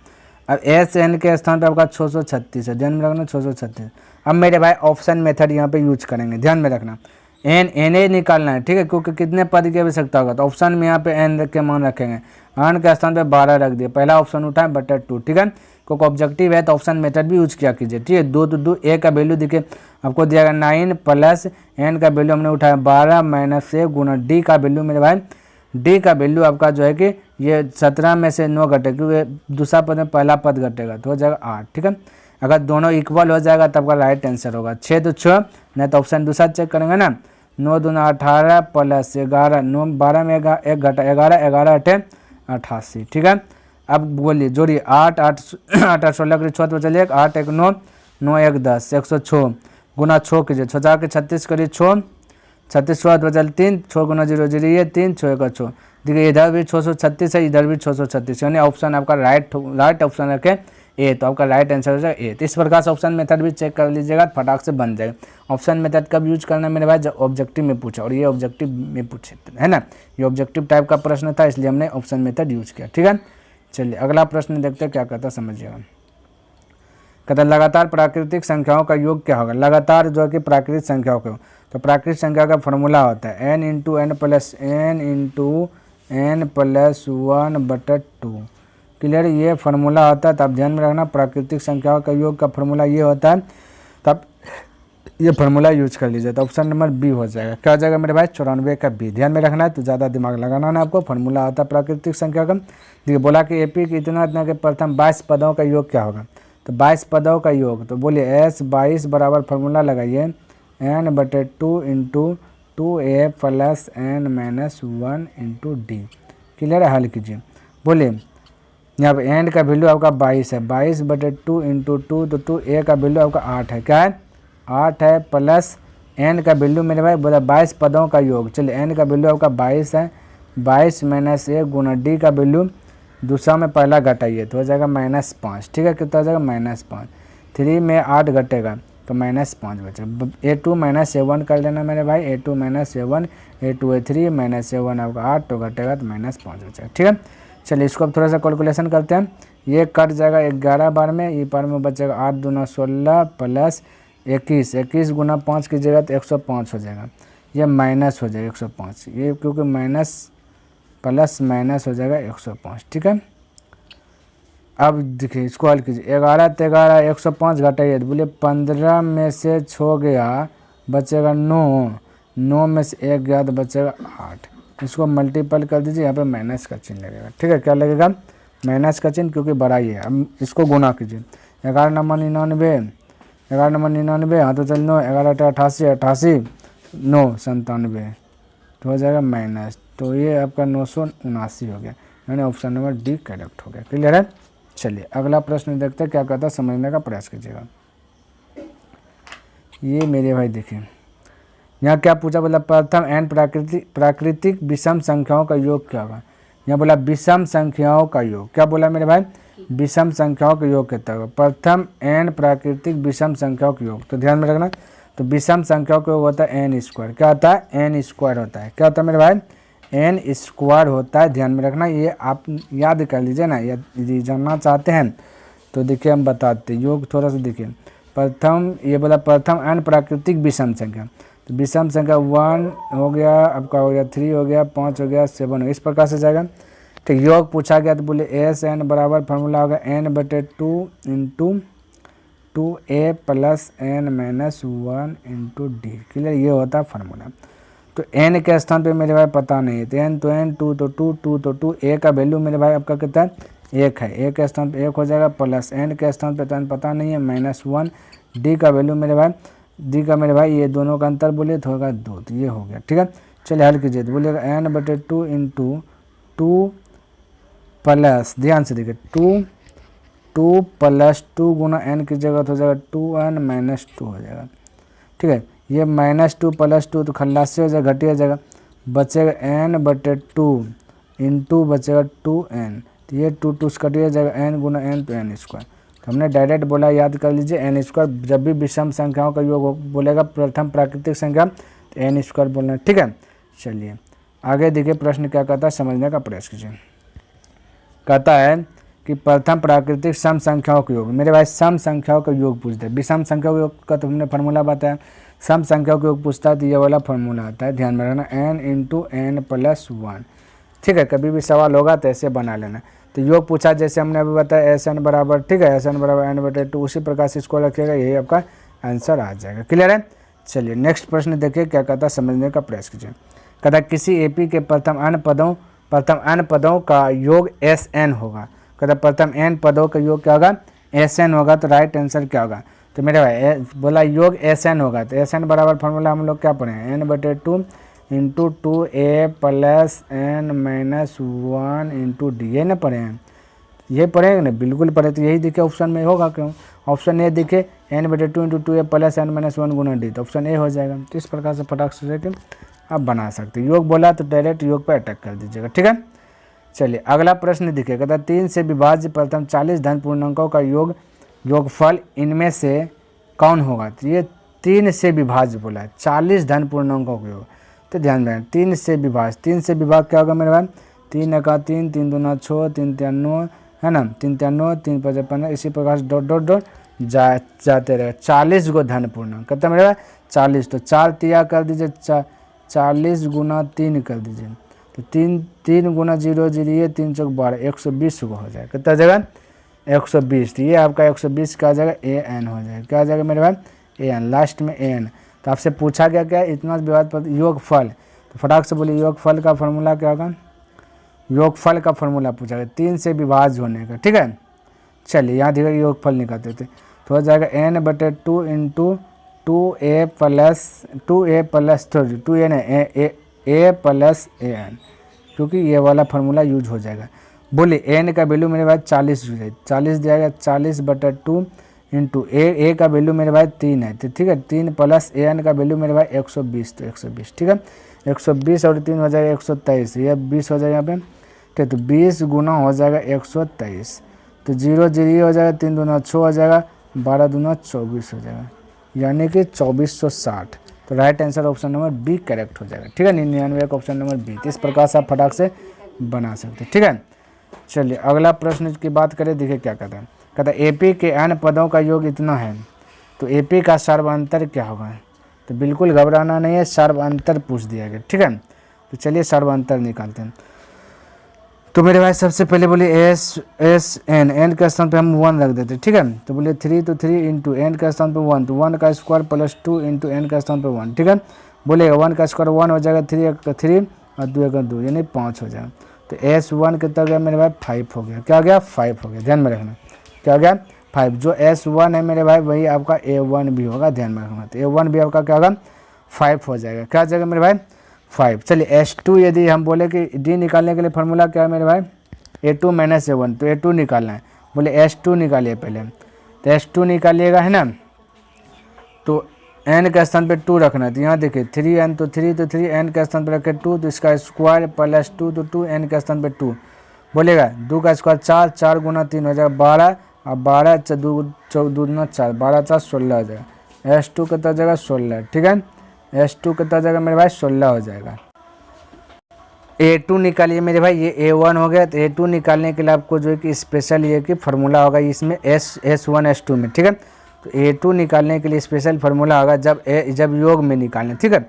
अब एस एन के स्थान पे आपका 636 है, ध्यान में रखना 636। अब मेरे भाई ऑप्शन मेथड यहाँ पे यूज करेंगे, ध्यान में रखना एन ए निकालना है, ठीक है, क्योंकि कितने पद की आवश्यकता होगा, तो ऑप्शन में यहाँ पे एन रख के मान रखेंगे, एन के स्थान पे 12 रख दिए, पहला ऑप्शन उठा है बटा 2, ठीक है, क्योंकि ऑब्जेक्टिव है तो ऑप्शन मेथड भी यूज किया कीजिए, ठीक है। 2 तो 2, ए का वैल्यू देखिए आपको दिया गया 9 प्लस एन का वैल्यू हमने उठाया 12 माइनस 1 गुना डी का वैल्यू मेरे भाई, डी का वैल्यू आपका जो है कि ये 17 में से 9 घटे, क्योंकि दूसरा पद में पहला पद घटेगा तो हो जाएगा 8, ठीक है। अगर दोनों इक्वल हो जाएगा तब का राइट आंसर होगा 6 तो 6, नहीं तो ऑप्शन दूसरा चेक करेंगे ना, 9 दूना 18 प्लस 11, 9 12 में 1 घटा 11, 11 अठे 88, ठीक है। अब बोलिए जोड़िए 8 8 8 16 के 6 तो चलिए 8 1 9 9 1 10 106 गुना 6 कीजिए, 6 4 के 36 करिए 6 36 6 तो चल 3 6 गुना 0 0 ये 3 6 1 6, देखिए इधर भी 636 है, इधर भी 636, यानी ऑप्शन आपका राइट ऑप्शन रखे ए, तो आपका राइट आंसर हो जाएगा ए। तो इस प्रकार से ऑप्शन मेथड भी चेक कर लीजिएगा, फटाक से बन जाएगा। ऑप्शन मेथड कब यूज करना है मेरे भाई, जब ऑब्जेक्टिव में पूछा, और ये ऑब्जेक्टिव में पूछे है ना, ये ऑब्जेक्टिव टाइप का प्रश्न था इसलिए हमने ऑप्शन मेथड यूज किया, ठीक है। चलिए अगला प्रश्न देखते हैं क्या कहता है, समझिएगा। कहता है लगातार प्राकृतिक संख्याओं का योग क्या होगा, लगातार जो है कि प्राकृतिक संख्याओं का, तो प्राकृतिक संख्या का फॉर्मूला होता है N into N plus N plus 1/2, clear, ये फार्मूला होता है। तब ध्यान में रखना प्राकृतिक संख्याओं का योग का फार्मूला ये होता है, तब ये फार्मूला यूज कर लीजिए, तो ऑप्शन नंबर बी हो जाएगा। क्या हो जाएगा मेरे भाई 94 का बी, ध्यान में रखना है, तो ज़्यादा दिमाग लगाना है आपको। फार्मूला आता है प्राकृतिक संख्या का, देखिए बोला कि एपी की इतना के प्रथम 22 पदों का योग क्या होगा, तो 22 पदों का योग, तो बोलिए एस 22 बराबर फार्मूला लगाइए n/2 into 2a plus n-1 into d, clear है, हल कीजिए। बोलिए यहाँ पे एन का वैल्यू आपका 22 है, 22/2 इंटू 2, तो 2a का वैल्यू आपका 8 है, क्या है 8 है, प्लस एन का वैल्यू मेरे भाई बोला 22 पदों का योग, चलिए एन का वैल्यू आपका 22 है, 22 माइनस 1 गुना डी का वैल्यू दूसरा में पहला घटाइए तो हो जाएगा -5, ठीक है, कितना हो जाएगा -5, 3 में 8 घटेगा तो -5 बचेगा, a2 माइनस a1 कर लेना मेरे भाई, a2 minus a1, a2 a3 minus a1 आपका 8 तो घटेगा तो -5 बचेगा, ठीक है। चलिए इसको अब थोड़ा सा कैलकुलेशन करते हैं, ये कट जाएगा 11 बार में, ये बार में बचेगा 8 दूना 16 प्लस 21 गुना 5 कीजिएगा तो 105 हो जाएगा, ये माइनस हो जाएगा 105, ये क्योंकि माइनस प्लस माइनस हो जाएगा 105, ठीक है। अब देखिए इसको हल कीजिए, 11 तो 11 105 घटाइए तो बोलिए 15 में से 6 गया बचेगा 9 में से 1 गया तो बचेगा 8, इसको मल्टीपल कर दीजिए, यहाँ पे माइनस का चिन्ह लगेगा, ठीक है, क्या लगेगा माइनस का चिन्ह, क्योंकि बड़ा ही है। अब इसको गुना कीजिए, 11 नंबर 99, हाँ तो चल 9 11 88 88 9 97 तो हो जाएगा माइनस, तो ये आपका 979 हो गया, यानी ऑप्शन नंबर डी करेक्ट हो गया, क्लियर है। चलिए अगला प्रश्न देखते हैं क्या कहता है, समझने का प्रयास कीजिएगा। ये मेरे भाई देखिए यहाँ क्या पूछा, बोला प्रथम एन प्राकृतिक विषम संख्याओं का योग क्या होगा, यहाँ बोला विषम संख्याओं का योग, क्या बोला मेरे भाई विषम संख्याओं का योग कहता है, प्रथम एन प्राकृतिक विषम संख्याओं का योग, तो ध्यान में रखना, तो विषम संख्याओं का योग होता है एन स्क्वायर, क्या होता है एन स्क्वायर होता है, क्या होता है मेरे भाई एन स्क्वायर होता है, ध्यान में रखना, ये आप याद कर लीजिए ना, यदि जानना चाहते हैं तो देखिए हम बताते योग थोड़ा सा देखिए। प्रथम ये बोला प्रथम एन प्राकृतिक विषम संख्या, तो विषम संख्या 1 हो गया आपका, हो गया 3 हो गया 5 हो गया 7 हो गया, इस प्रकार से जाएगा, ठीक। योग पूछा गया तो बोले एस एन बराबर फार्मूला होगा n/2 into 2a plus n-1 into d, clear, ये होता है फार्मूला। तो n के स्थान पे मेरे भाई पता नहीं है, तो n तो n 2 तो 2 2 तो 2, a का वैल्यू मेरे भाई आपका कितना है 1 है, a के स्थान पे 1 हो जाएगा, प्लस n के स्थान पे तो n पता नहीं है -1, d का वैल्यू मेरे भाई ये दोनों का अंतर बोलिए तो होगा 2, तो ये हो गया, ठीक है। चलिए हल कीजिए तो बोलिएगा n/2 इंटू 2 प्लस, ध्यान से देखिए 2 प्लस 2 गुना n की जगह तो हो जाएगा 2n माइनस 2 हो जाएगा, ठीक है, ये -2 प्लस 2 तो खल्लासी हो जाएगा, घटिया जाएगा, बचेगा n/2 इंटू बचेगा 2n, तो ये 2 2 कटिया जाएगा, n गुना n तो n स्क्वायर, तो हमने डायरेक्ट बोला याद कर लीजिए n स्क्वायर, जब भी विषम संख्याओं का योग बोलेगा प्रथम प्राकृतिक संख्या तो n स्क्वायर बोलना है, ठीक है। चलिए आगे देखिए प्रश्न क्या कहता है, समझने का प्रयास कीजिए। कहता है कि प्रथम प्राकृतिक सम संख्याओं का योग। मेरे भाई सम संख्याओं का योग पूछता है, विषम संख्याओं का योग का तो हमने फार्मूला बताया, सम संख्याओं का योग पूछता है तो ये वाला फार्मूला आता है, ध्यान में रखना, n into N plus one. ठीक है, कभी भी सवाल होगा तो ऐसे बना लेना। तो योग पूछा जैसे हमने अभी बताया एस एन बराबर, ठीक है, एस एन बराबर एन बटे टू, उसी प्रकार से इसको रखिएगा, यही आपका आंसर आ जाएगा। क्लियर है। चलिए नेक्स्ट प्रश्न देखिए क्या कहता है, समझने का प्रयास कीजिए। कहता किसी एपी के प्रथम n पदों का योग एस एन होगा। कहता प्रथम n पदों का योग क्या होगा, एस एन होगा। तो राइट आंसर क्या होगा, तो मेरे भाई बोला योग एस एन होगा, तो एस एन बराबर फार्मूला हम लोग क्या पढ़े हैं, n बटे two into two a plus n minus one into d, ये ना पढ़े हैं, ये पढ़ेंगे ना, बिल्कुल पढ़े। तो यही दिखे ऑप्शन में होगा, क्यों ऑप्शन ए दिखे n बटे two into two a plus n minus one Guna D, तो ऑप्शन ए हो जाएगा। तो इस प्रकार से फटाक से आप बना सकते हैं। योग बोला तो डायरेक्ट योग पर अटैक कर दीजिएगा। ठीक है, चलिए अगला प्रश्न दिखे, कहता 3 से विभाज्य प्रथम 40 धन पूर्णांकों का योगफल इनमें से कौन होगा। तो ये 3 से विभाज्य बोला है, 40 धन पूर्णांकों का योग। तो ध्यान दें 3 से विभाग क्या होगा मेरे भाई, 3 का 3, 3 दूना 6, 3 93 है ना, 3 93, 3 55, इसी प्रकार से डॉट डॉट डॉट जाते रहे। 40 गो धन पूर्णांक कहते मेरे भाई 40, तो 4 तिया कर दीजिए, 40 गुना 3 कर दीजिए, तो 3 गुना 0 0, ये 3 चौक 12, 120 गो हो जाएगा। कितना जगह 120, तो ये आपका 120 का जगह ए एन हो जाएगा। क्या जाएगा मेरे भाई, ए एन, लास्ट में ए एन। तो आपसे पूछा गया क्या, इतना विवाद पर योगफल, तो फटाक से बोलिए योगफल का फॉर्मूला क्या होगा, योगफल का फॉर्मूला पूछा गया 3 से विभाज्य होने का। ठीक है, चलिए यहाँ देखिए योगफल निकालते थे, तो हो जाएगा n बटे two into two a plus A N, क्योंकि ये वाला फार्मूला यूज हो जाएगा। बोलिए n का वैल्यू मेरे भाई 40 हो जाएगा, 40 दिया 40 बटा टू इंटू ए का वैल्यू मेरे भाई 3 है, तो ठीक है 3 प्लस ए एन का वैल्यू मेरे भाई 120, तो 120 ठीक है, 120 और 3 हो जाएगा 123, ये 20 हो जाएगा यहाँ पे। ठीक, तो 20 गुना हो जाएगा 123, तो 0 0 हो जाएगा, 3 दूना 6 हो जाएगा, 12 दूना 24 हो जाएगा, यानी कि 2460। तो right answer option number B correct हो जाएगा। ठीक है, 99 का ऑप्शन नंबर बी। इस प्रकार से आप फटाक से बना सकते हैं। ठीक है, चलिए अगला प्रश्न की बात करें, देखिए क्या कहता है। कहता है एपी के n पदों का योग इतना है, तो एपी का सर्वांतर क्या होगा। तो बिल्कुल घबराना नहीं है, सर्वांतर पूछ दिया गया। ठीक है, तो चलिए सर्वांतर निकालते हैं। तो मेरे भाई सबसे पहले बोलिए एस एन के स्थान पे हम 1 रख देते। ठीक है, तो बोलिए 3 तो 3 इंटू एन के स्थान पे 1, तो 1 का स्क्वायर प्लस 2 इंटू एन के स्थान पे 1। ठीक है, बोलिएगा 1 का स्क्वायर 1 हो जाएगा, 3 का 3 और 2 का 2, यानी 5 हो जाएगा। तो S1 कितना हो गया मेरे भाई 5 हो गया। क्या हो गया 5 हो गया, ध्यान में रखना क्या हो गया 5। जो S1 है मेरे भाई वही आपका A1 भी होगा, ध्यान में रखना। तो A1 भी आपका क्या होगा 5 हो जाएगा। क्या हो जाएगा मेरे भाई 5। चलिए S2 यदि हम बोले कि D निकालने के लिए फार्मूला क्या है मेरे भाई, A2 माइनस A1, तो A2 निकालना है। बोले S2 निकालिए पहले, तो S2 निकालिएगा है ना, तो n के स्थान पे 2 रखना है। तो यहाँ देखिए 3n तो 3 तो 3, n के स्थान पे रखे 2, तो इसका स्क्वायर प्लस 2 तो 2, n के स्थान पे 2। बोलेगा 2 का स्क्वायर 4, 4 गुना 3 हो जाएगा 12, और 12 2 दूना 4, 12 4 16 हो जाएगा। S2 कितना हो जाएगा 16। ठीक है, S2 कितना हो जाएगा मेरे भाई 16 हो जाएगा। A2 निकालिए मेरे भाई, ये A1 हो गया। तो A2 निकालने के लिए आपको जो है कि स्पेशल ये कि फार्मूला होगा इसमें S1 S2 में। ठीक है, तो A2 निकालने के लिए स्पेशल फार्मूला होगा जब योग में निकालना। ठीक है,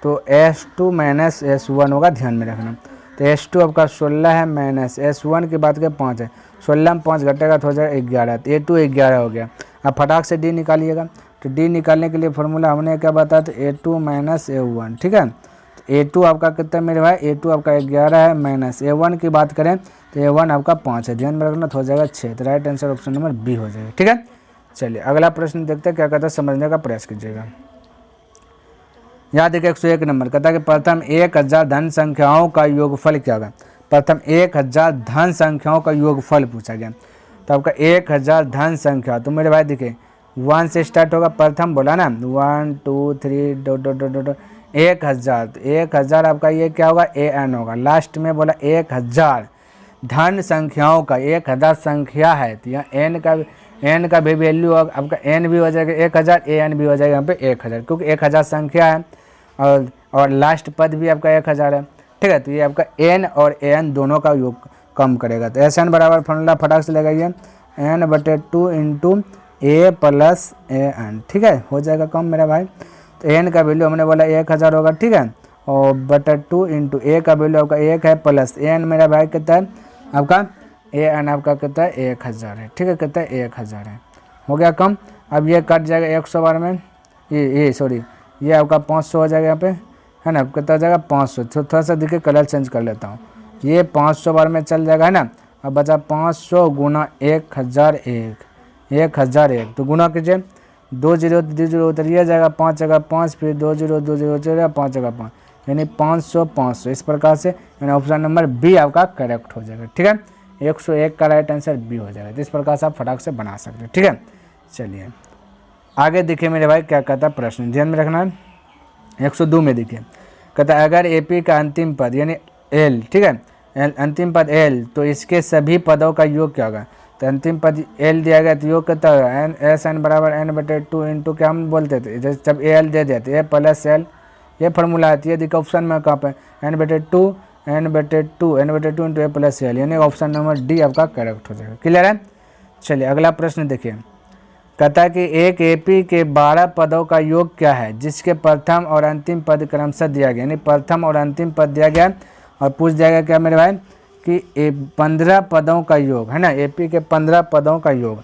तो S2 माइनस S1 होगा, ध्यान में रखना। तो S2 आपका 16 है, माइनस S1 की बात करें 5 है, 16 में 5 घटेगा तो हो जाएगा 11, तो A2 11 हो गया। अब फटाक से D निकालिएगा। तो D निकालने के लिए फार्मूला हमने क्या बताया, तो A2 माइनस A1। ठीक है, तो A2 आपका कितना मेरे भाई, A2 आपका 11 है, माइनस A1 की बात करें तो A1 आपका 5 है, ध्यान में रखना, तो हो जाएगा 6। तो right answer option number B हो जाएगा। ठीक है, चलिए अगला प्रश्न देखते हैं क्या कहता है, समझने का प्रयास कीजिएगा। याद देखिए 101 नंबर कहता है कि प्रथम 1000 धन संख्याओं का योगफल क्या होगा। प्रथम 1000 धन संख्याओं का योगफल पूछा गया। तो आपका 1000 धन संख्या, तो मेरे भाई देखिए 1 से स्टार्ट होगा, प्रथम बोला ना 1 2 3 डॉट डॉट डॉट डॉट 1000, तो 1000 आपका ये क्या होगा an होगा। लास्ट में बोला 1000 धन संख्याओं का, 1000 संख्या है, तो यहाँ n का भी वैल्यू आपका n भी हो जाएगा 1000, an भी हो जाएगा यहाँ पे 1000, क्योंकि 1000 संख्या है और लास्ट पद भी आपका 1000 है। ठीक है, तो ये आपका n और an दोनों का योग कम करेगा। तो एस एन बराबर फॉर्मूला फटाक से लगाइए, n/2 into A plus A N, ठीक है, हो जाएगा कम मेरा भाई। तो एन का वैल्यू हमने बोला 1000 होगा, ठीक है, और बटा 2 इंटू ए का वैल्यू आपका 1 है प्लस ए एन मेरा भाई कितना है आपका, ए एन आपका कितना है 1000 है, ठीक है, कितना है 1000 है, हो गया कम। अब ये कट जाएगा 100 बार में, ये सॉरी ये आपका 500 हो जाएगा यहाँ पे, है ना, कितना हो जाएगा 500। तो थोड़ा सा देखिए कलर चेंज कर लेता हूँ, ये 500 बार में चल जाएगा, है ना। अब बचा 500 गुना 1001, 1001, तो गुना कीजिए, 2 0 2 0 उतरिए जाएगा, 5 जगह 5, फिर 2 0 2 0 चलेगा, 5 जगह 5, यानी 500 500, इस प्रकार से यानी ऑप्शन नंबर बी आपका करेक्ट हो जाएगा, ठीक है। 101 का राइट आंसर बी हो जाएगा। तो इस प्रकार से आप फटाक से बना सकते हैं, ठीक है। चलिए आगे देखिए मेरे भाई क्या कहता है प्रश्न, ध्यान में रखना है। 102 में देखिए, कहता है अगर एपी का अंतिम पद यानी एल, ठीक है, अंतिम पद एल, तो इसके सभी पदों का योग क्या होगा। तो अंतिम पद एल दिया गया तो योग कितना होगा, एन एस एन बराबर n/2 इंटू क्या हम बोलते थे, जैसे जब ए एल दे देते ए प्लस एल, ये फॉर्मूला आती है, देखिए ऑप्शन में कहाँ पे n/2 इंटू ए प्लस एल, यानी ऑप्शन नंबर डी आपका करेक्ट हो जाएगा। क्लियर है। चलिए अगला प्रश्न देखिए, कहता है कि एक एपी के 12 पदों का योग क्या है जिसके प्रथम और अंतिम पद क्रमशः दिया गया, यानी प्रथम और अंतिम पद दिया गया और पूछ दिया गया क्या मेरे भाई कि 15 पदों का योग, है ना, एपी के 15 पदों का योग।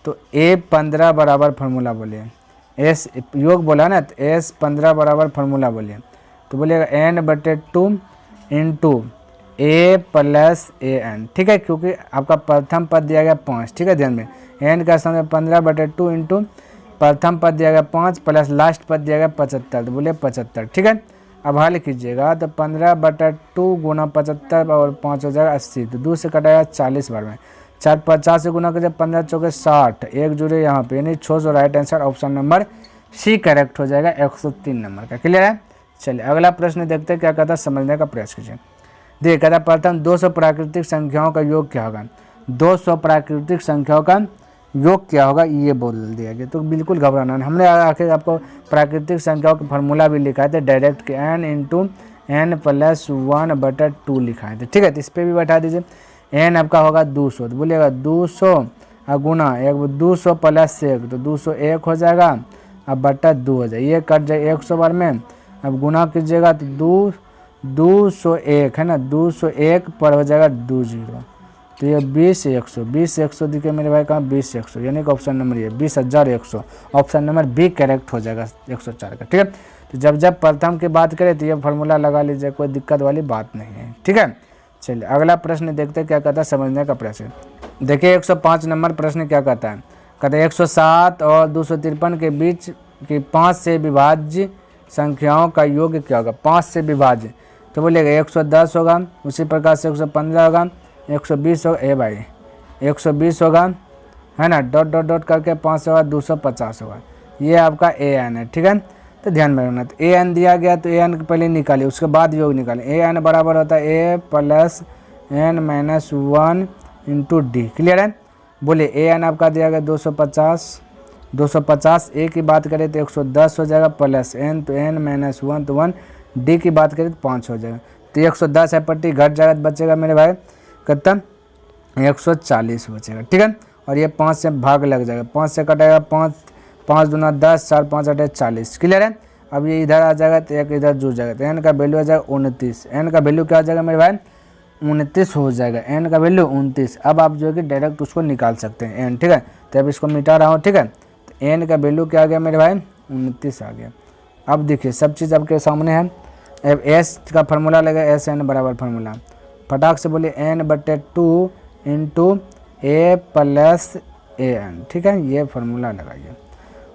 तो A15 बराबर फार्मूला बोलिए, एस योग बोला ना, तो S15 बराबर फार्मूला बोलिए, तो बोलिएगा n/2 into A plus A N, ठीक है, क्योंकि आपका प्रथम पद दिया गया 5, ठीक है, ध्यान में एन का समय 15/2 इंटू प्रथम पद दिया गया 5 प्लस लास्ट पद दिया गया 75, तो बोलिए 75, ठीक है। अब हल कीजिएगा तो 15/2 गुना 75 और 5 हो जाएगा 80, तो 2 से कटाएगा 40 बार में, 4 50 से गुना कीजिए, 15 चौके 60, एक जुड़े यहाँ पे, यानी 600 right answer option number C correct हो जाएगा 103 नंबर का। क्लियर है। चलिए अगला प्रश्न देखते हैं क्या कहता है, समझने का प्रयास कीजिए। देखिए कहता है प्रथम 200 प्राकृतिक संख्याओं का योग क्या होगा, 200 प्राकृतिक संख्याओं का योग क्या होगा ये बोल दिया गया, तो बिल्कुल घबराना नहीं। हमने आखिर आपको प्राकृतिक संख्याओं का फार्मूला भी लिखा थे डायरेक्ट के n इंटू एन प्लस 1/2 लिखा थे, ठीक है, तो इस पर भी बैठा दीजिए। n आपका होगा 200, तो बोलिएगा 200 गुना 200 प्लस 1, तो 201 हो जाएगा, अब बटा 2 हो जाएगा, ये कट जाए 100 बार में, अब गुना कीजिएगा तो 201 है ना, 201 पर हो जाएगा 20, तो ये 20 100 दिखे मेरे भाई, कहाँ 20 100, यानी कि ऑप्शन नंबर ये 20,100 ऑप्शन नंबर बी करेक्ट हो जाएगा 104 का, ठीक है। तो जब प्रथम की बात करें तो ये फार्मूला लगा लीजिए, कोई दिक्कत वाली बात नहीं है, ठीक है। चलिए अगला प्रश्न देखते हैं क्या कहता है, समझने का प्रश्न देखिए। 105 नंबर प्रश्न क्या कहता है, कहता है 107 और 253 के बीच की 5 से विभाज्य संख्याओं का योग क्या होगा, 5 से विभाज्य, तो बोलिएगा 110 होगा, उसी प्रकार से 115 होगा, 120 होगा, ए भाई 120 होगा, है ना, डॉट डॉट डॉट करके 5 होगा, 250 होगा, ये आपका ए एन है, ठीक है। तो ध्यान में रखना, तो ए एन दिया गया तो ए एन पहले निकालिए, उसके बाद योग निकालें। ए एन बराबर होता है a plus n minus 1 into d. Clear है। बोलिए ए एन आपका दिया गया 250 ए की बात करें तो 110 हो जाएगा, प्लस एन तो एन माइनस 1 तो 1, डी की बात करें तो 5 हो जाएगा, तो 110 है पट्टी घट जाएगा तो बचेगा मेरे भाई कितना 140 बचेगा, ठीक है। और ये 5 से भाग लग जाएगा, 5 से कटेगा 5 दूना 10, 4 5 8 40। क्लियर है। अब ये इधर आ जाएगा तो एक इधर जुड़ जाएगा, तो एन का वैल्यू आ जाएगा 29, एन का वैल्यू क्या हो जाएगा मेरे भाई 29 हो जाएगा, एन का वैल्यू 29। अब आप जो है कि डायरेक्ट उसको निकाल सकते हैं एन, ठीक है। तो अब इसको मिटा रहा हूँ, ठीक है, तो एन का वैल्यू क्या आ गया मेरे भाई 29 आ गया। अब देखिए सब चीज़ आपके सामने है। अब एस का फार्मूला लगा, एस एन बराबर फार्मूला, फटाक से बोलिए n/2 into A plus A N, ठीक है, ये फार्मूला लगाइए।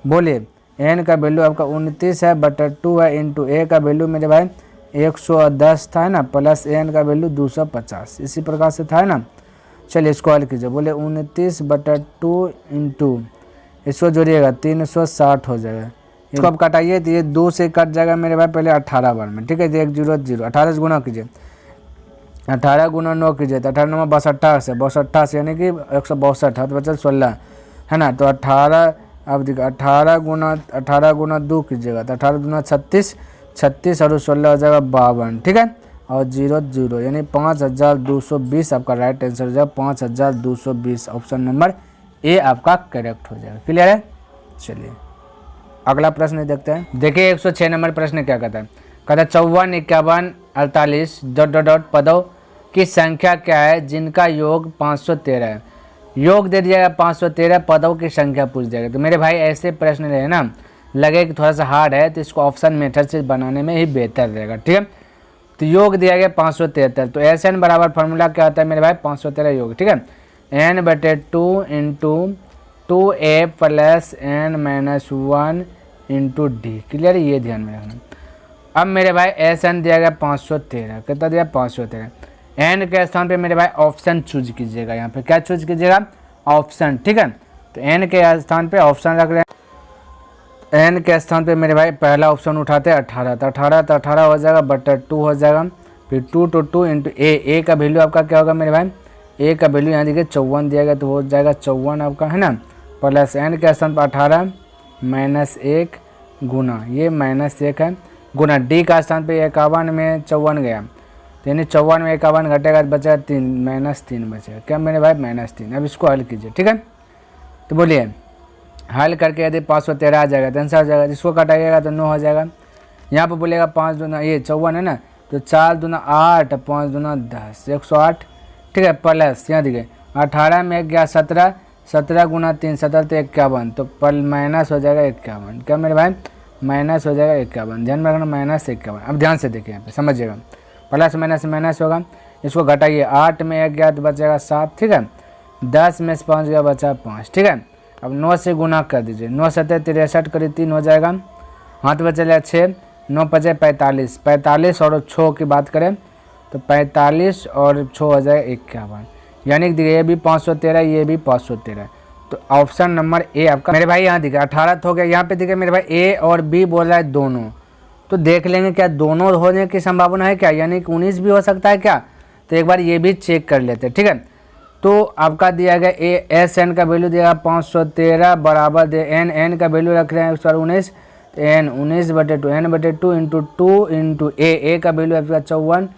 बोलिए एन का वैल्यू आपका 29 है, बटा 2 है, इंटू ए का वैल्यू मेरे भाई 110 था ना, प्लस एन का वैल्यू 250, इसी प्रकार से था ना। चलिए इसको हल कीजिए, बोले 29/2 इंटू इसको जोड़िएगा 360 हो जाएगा। इसको अब कटाइए तो ये 2 से कट जाएगा मेरे भाई पहले 18 बार में, ठीक है, 1 0 0, 18 से गुना कीजिए, 18 गुना 9 कीजिए तो 18 9 62 से यानी कि 162 है, तो बचा 16 है ना। तो 18 अब देखिए 18 गुना 2 कीजिएगा तो 18 दूना 36 और 16 हो जाएगा 52, ठीक है। और 0 0 यानी 5220 आपका राइट आंसर हो जाएगा। 5220 ऑप्शन नंबर ए आपका करेक्ट हो जाएगा। क्लियर है। चलिए अगला प्रश्न देखते हैं। देखिए 106 नंबर प्रश्न क्या कहता है। कहता है 54, 51, 48 ... पदों की संख्या क्या है जिनका योग 513 है। योग दे दिया 513, पदों की संख्या पूछ जाएगा। तो मेरे भाई ऐसे प्रश्न रहे ना, लगे कि थोड़ा सा हार्ड है तो इसको ऑप्शन मेथड से बनाने में ही बेहतर रहेगा। ठीक है। तो योग दिया गया 573, तो एस एन बराबर फार्मूला क्या होता है मेरे भाई 513 योग। ठीक है। n/2 into 2a plus n-1 into d. Clear है, ये ध्यान में रखना। अब मेरे भाई एस एन दिया गया 513, कितना दिया 513। एन के स्थान पे मेरे भाई ऑप्शन चूज कीजिएगा। यहाँ पे क्या चूज कीजिएगा, ऑप्शन। ठीक है। तो एन के स्थान पे ऑप्शन रख रहे हैं। एन के स्थान पे मेरे भाई पहला ऑप्शन उठाते हैं 18, तो 18 हो जाएगा बटा 2 हो जाएगा। फिर 2 तो 2 इंटू ए का वैल्यू आपका क्या होगा मेरे भाई, ए का वैल्यू यहाँ देखिए 54 दिया गया, तो हो जाएगा 54 आपका, है ना। प्लस एन के स्थान पर 18 माइनस 1 गुना ये -1 है, गुना डी का स्थान पे 51 में 54 गया, तो यानी 54 में 51 घटेगा तो बचेगा 3, -3 बचेगा। क्या मेरे भाई -3। अब इसको हल कीजिए। ठीक है। तो बोलिए हल करके यदि 513 आ जाएगा तो आंसर हो जाएगा। इसको घटाइएगा तो 9 हो जाएगा। यहाँ पर बोलेगा 5 दूना ये 54 है ना, तो 4 दूना 8, 5 दूना 10, 108। ठीक है। प्लस यहाँ देखिए 18 में गया 17, 17 गुना 3 17 तो 51, तो माइनस हो जाएगा 51। क्या मेरे भाई माइनस हो जाएगा 51। ध्यान में रखना -51। अब ध्यान से देखिए यहाँ पे समझिएगा, प्लस माइनस माइनस होगा। इसको घटाइए 8 में 1 गया तो बचेगा 7। ठीक है। 10 में से 5 गया बचा 5। ठीक है। अब 9 से गुना कर दीजिए, 9 7 63 करीब 3 हो जाएगा, हाथ बचेगा 6, 9 बचे 45, 45 और 6 की बात करें तो 45 और 6 हो जाएगा 51, यानी कि ये भी 513 ये भी 513। तो ऑप्शन नंबर ए आपका मेरे भाई यहाँ दिखा 18 हो गया। यहाँ पे दिखे मेरे भाई ए और बी बोल रहा है दोनों, तो देख लेंगे क्या दोनों होने की संभावना है क्या, यानी कि 19 भी हो सकता है क्या, तो एक बार ये भी चेक कर लेते हैं। ठीक है। तो आपका दिया गया ए एस एन का वैल्यू दिया 513 बराबर दे एन का वैल्यू रख रहे हैं 19, तो एन 19/2 n/2 इंटू 2 इंटू ए का वैल्यू आपका 54,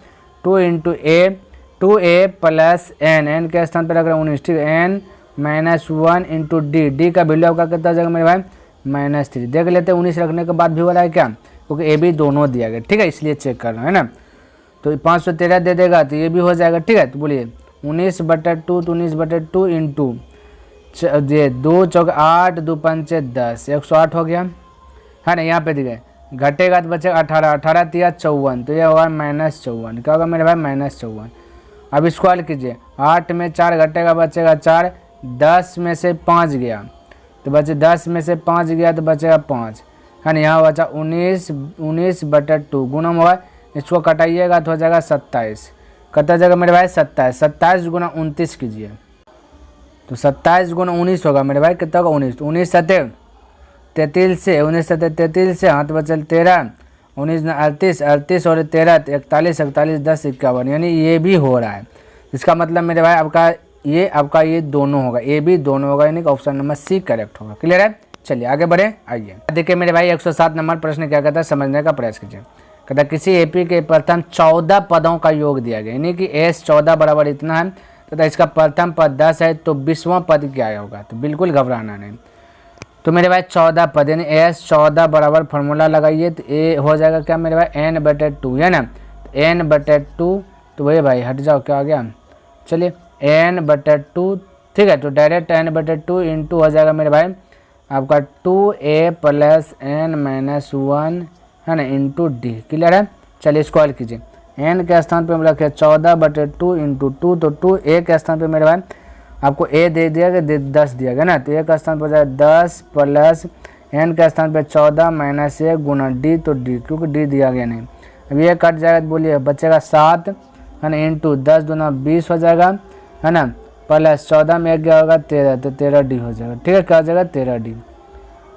2 इंटू ए 2a प्लस एन के स्थान पर रख रहे हैं 19। ठीक है। n-1 इंटू डी का वैल्यू आपका कितना जाएगा मेरे भाई -3। देख लेते हैं 19 रखने के बाद भी हो रहा है क्या, क्योंकि ए भी दोनों दिया गया। ठीक है, इसलिए चेक करना है ना। तो 513 दे देगा तो ये भी हो जाएगा। ठीक है। तो बोलिए 19/2 तो 19/2 इंटू 2 चौक 8 2 5 10, 108 हो गया, है ना। यहाँ पे दिखे घटेगा तो बचेगा 18, 18 तिया 54, तो ये होगा -54। क्या होगा मेरे भाई -54। अब इसको हल कीजिए, 8 में 4 घटेगा बचेगा 4, 10 में से 5 गया तो बचे 10 में से 5 गया तो बचेगा 5, है ना। यहाँ बचा 19/2 गुना हुआ, इसको कटाइएगा तो हो जाएगा 27। कटा जाएगा मेरे भाई 27, 27 गुना 29 कीजिए तो 27 गुना 19 होगा मेरे भाई, कितना होगा 19, 19 7 33 से 19 7 33 से हाथ बचल 13, 19 38 38 और 13 41 41 10 51, यानी ये भी हो रहा है। इसका मतलब मेरे भाई आपका ये दोनों होगा, ए भी दोनों होगा, यानी कि ऑप्शन नंबर सी करेक्ट होगा। क्लियर है। चलिए आगे बढ़े। आइए देखिए मेरे भाई 107 नंबर प्रश्न क्या कहता है, समझने का प्रयास कीजिए। कहता है किसी एपी के प्रथम 14 पदों का योग दिया गया, यानी कि एस 14 बराबर इतना है, तथा इसका प्रथम पद 10 है, तो 20वां पद क्या होगा। तो बिल्कुल घबराना नहीं। तो मेरे भाई 14 पद यानी एस 14 बराबर फार्मूला लगाइए, तो ए हो जाएगा क्या मेरे भाई n/2, है ना। n/2 तो वही भाई हट जाओ क्या आ गया, चलिए n/2। ठीक है। तो डायरेक्ट n/2 इंटू हो जाएगा मेरे भाई आपका 2a प्लस n-1, है ना, इंटू डी। क्लियर है। चलिए इसको हल कीजिए। n के स्थान पे हम रखे 14/2 इंटू 2, तो 2a के स्थान पे मेरे भाई आपको a दे दिया गया 10 दिया गया ना, तो a का स्थान पर जाए 10 प्लस n के स्थान पे 14 माइनस 1 गुना डी, तो डी क्योंकि डी दिया गया नहीं। अब ये कट जाएगा तो बोलिए बचेगा 7, है ना, इंटू 10 दूना 20 हो जाएगा, है ना, प्लस 14 में 1 गया होगा 13, तो 13 डी हो जाएगा। ठीक है। क्या हो जाएगा 13 डी।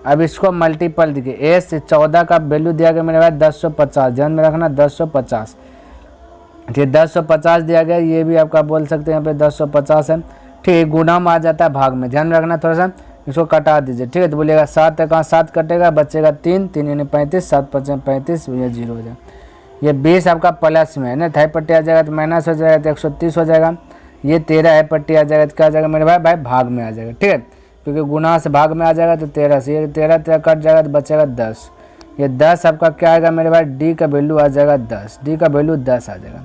अब इसको मल्टीपल देखिए, ए से 14 का वैल्यू दिया गया मेरे भाई 1050, ध्यान में रखना 1050। ठीक 1050 दिया गया, ये भी आपका बोल सकते हैं यहाँ पे 1050 है। ठीक, गुना में आ जाता है भाग में, ध्यान में रखना थोड़ा सा, इसको कटा दीजिए। ठीक है। तो बोलिएगा 7 कहाँ 7 कटेगा बचेगा 3 3 यानी 35, 7 5 35, ये 0 हो जाए, ये 20 आपका प्लस में है ना, थाई पट्टी आ जाएगा तो माइनस हो जाएगा तो 130 हो जाएगा। ये 13 है पट्टी आ जाएगा तो क्या आ जाएगा मेरे भाई भाग में आ जाएगा, ठीक है, क्योंकि गुना से भाग में आ जाएगा तो 13 से, ये 13 कट जाएगा तो बचेगा 10। ये 10 आपका क्या आएगा मेरे भाई, डी का वैल्यू आ जाएगा 10, डी का वैल्यू 10 आ जाएगा।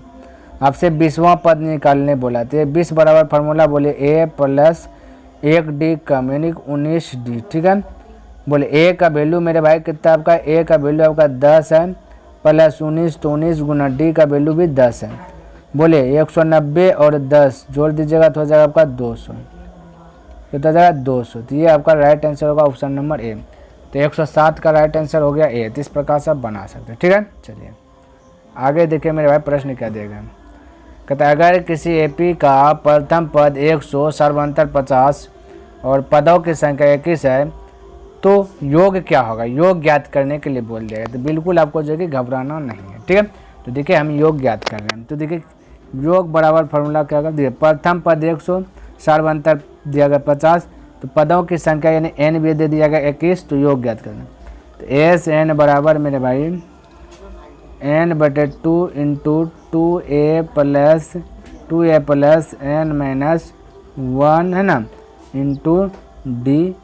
आपसे 20वां पद निकालने बोला तो ये 20 बराबर फार्मूला बोले ए प्लस 1 डी कम यानी 19 डी, ठीक है। बोले ए का वैल्यू मेरे भाई कितना आपका, ए का वैल्यू आपका 10 है प्लस 19 तो 19 गुना डी का वैल्यू भी 10 है। बोले 190 और 10 जोड़ दीजिएगा तो हो जाएगा आपका 200, कितना जाएगा 200। तो ये आपका राइट आंसर होगा ऑप्शन नंबर ए। तो 107 का राइट आंसर हो गया ए। तो इस प्रकार से आप बना सकते हैं, ठीक है। चलिए आगे देखिए मेरे भाई प्रश्न क्या देगा। कहते हैं अगर किसी एपी का प्रथम पद 100 सर्वांतर 50 और पदों की संख्या 21 है तो योग क्या होगा, योग ज्ञात करने के लिए बोल दिया गया। तो बिल्कुल आपको जो है कि घबराना नहीं है, ठीक है। तो देखिए हम योग ज्ञात कर रहे हैं। तो देखिए योग बराबर फार्मूला क्या कर दिया, प्रथम पद 100 सर्वांतर दिया गया 50, तो पदों की संख्या यानी n भी दे दिया गया 21, तो योग ज्ञात करना। तो एस एन बराबर मेरे भाई n/2 into 2a plus n minus 1 है ना इंटू डी,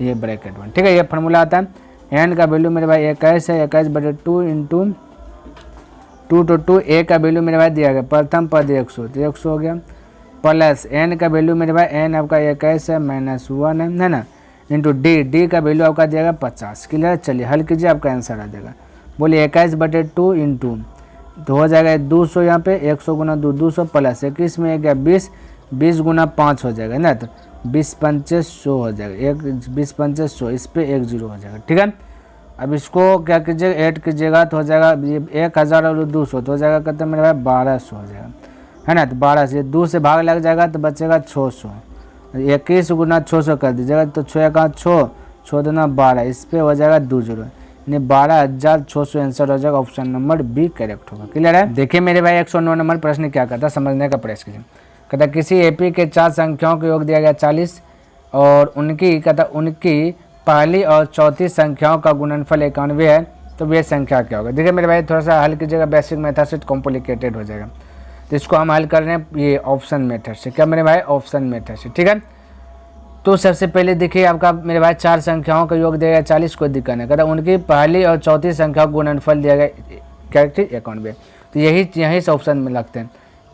ये ब्रैकेट 1, ठीक है। ये फार्मूला आता है। n का वैल्यू मेरे भाई 21 है, 21/2 इंटू 2 तो 2 a का वैल्यू मेरे भाई दिया गया प्रथम पद 100 तो 100 हो गया, प्लस n का वैल्यू मेरे भाई n आपका 21 है माइनस 1 है ना इंटू डी का वैल्यू आपका दिया गया 50। क्लियर, चलिए हल कीजिए आपका आंसर आ जाएगा। बोलिए 21/2 इंटू तो हो जाएगा 200, यहाँ पे 100 गुना 200 प्लस 21 में एक 20 गुना 5 हो जाएगा ना, तो 20×5 हो जाएगा, 20×5 इस पे 1 0 हो जाएगा, ठीक है। अब इसको क्या कीजिएगा ऐड कीजिएगा तो हो जाएगा 1000 और 200 तो हो जाएगा कहते हैं मेरे भाई 1200 हो जाएगा, है ना। तो 12 से 2 से भाग लग जाएगा तो बचेगा 600, 21 गुना 600 कर दीजिएगा तो 6 का 6 दूना 12, इस पे हो जाएगा 2 0 यानी 12,600 आंसर हो जाएगा। ऑप्शन नंबर बी करेक्ट होगा। क्लियर है। देखिए मेरे भाई 109 नंबर प्रश्न क्या करता है समझने का प्रयास कीजिए। कहता किसी एपी के 4 संख्याओं का योग दिया गया 40 और उनकी पहली और चौथी संख्याओं का गुणनफल 91 है तो वे संख्या क्या होगा। देखिए मेरे भाई थोड़ा सा हल कीजिएगा, बेसिक मेथड से कॉम्प्लिकेटेड हो जाएगा, तो इसको हम हल कर रहे हैं ये ऑप्शन मेथड से। क्या मेरे भाई, ऑप्शन मेथड से, ठीक है। तो सबसे पहले देखिए आपका मेरे भाई 4 संख्याओं का योग दिया गया 40 को दिखाना, कहता उनकी पहली और चौथी संख्या का गुणनफल दिया गया क्या 91, तो यही से ऑप्शन में लगते हैं।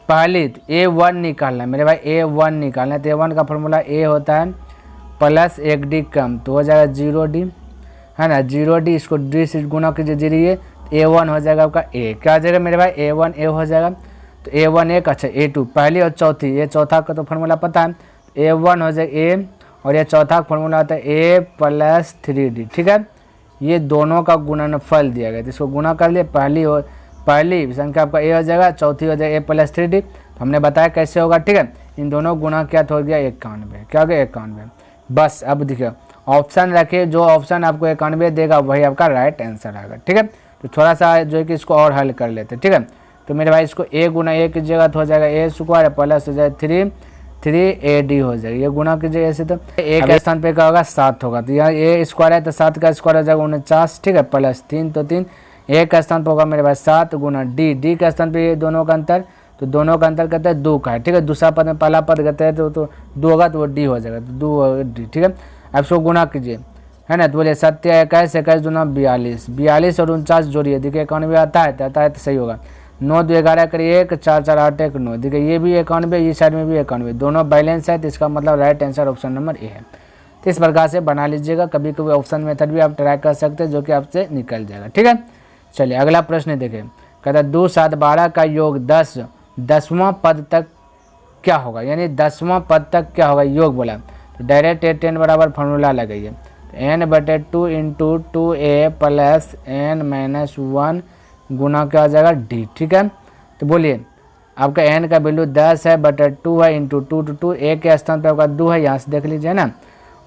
पहली A1 निकालना है मेरे भाई, A1 निकालना है, तो A1 का फॉर्मूला A होता है प्लस 1 डी कम तो हो जाएगा 0 डी, है ना, 0 डी, इसको डी से गुना कीजिए जीरिए, A1 हो जाएगा आपका A, क्या हो जाएगा मेरे भाई A1 A हो जाएगा, तो A1 एक, अच्छा A2 पहली और चौथी, ये चौथा का तो फार्मूला पता है, A1 हो जाएगा A और ये चौथा फार्मूला होता है A प्लस 3D, ठीक है। ये दोनों का गुणनफल दिया गया, तो इसको गुना कर लिए, पहली संख्या आपका A हो जाएगा, चौथी हो जाएगा A प्लस 3D, तो हमने बताया कैसे होगा, ठीक है। इन दोनों गुना क्या तो हो गया 91, क्या हो गया 91। बस अब देखिए ऑप्शन रखिए, जो ऑप्शन आपको 91 देगा वही आपका राइट आंसर आएगा, ठीक है। तो थोड़ा सा जो है कि इसको और हल कर लेते, ठीक है। तो मेरे भाई इसको A गुना A कीजिएगा तो हो जाएगा A स्क्वायर प्लस हो जाएगा 3AD हो जाएगा, ये गुना कीजिएगा ऐसे, तो A के स्थान पे क्या होगा 7 होगा, तो यहाँ A स्क्वायर है तो 7 का स्क्वायर हो जाएगा 49, ठीक है, प्लस 3 तो 3, A का स्थान पर होगा मेरे भाई 7 गुना डी का स्थान पे ये दोनों का अंतर, तो दोनों का अंतर कहते हैं 2 का है, ठीक है। दूसरा पद में पहला पद कहते हैं तो 2 होगा तो वो डी हो जाएगा, तो 2 डी, ठीक है। अब इसको गुना कीजिए, है ना, तो बोले 7 21 दूना 42 और 49 जोड़िए, देखिए 91 आता है तो सही होगा। 9 2 11 करिए 1 4 4 8 1 9, देखिए ये भी 91, ये साइड में भी 91, दोनों बैलेंस है, तो इसका मतलब right answer option number A है। तो इस प्रकार से बना लीजिएगा, कभी कभी ऑप्शन मेथड भी आप ट्राई कर सकते हैं जो कि आपसे निकल जाएगा, ठीक है। चलिए अगला प्रश्न देखें। कहता है 2 7 12 का योग 10वां पद तक क्या होगा, यानी 10वां पद तक क्या होगा योग बोला, तो डायरेक्ट A10 बराबर फार्मूला लगाइए, n/2 into 2A plus n minus 1 गुना क्या हो जाएगा डी, ठीक है। तो बोलिए आपका n का वैल्यू 10 है बटा 2 है इंटू 2 to 2, A के स्थान पर आपका 2 है, यहाँ से देख लीजिए ना,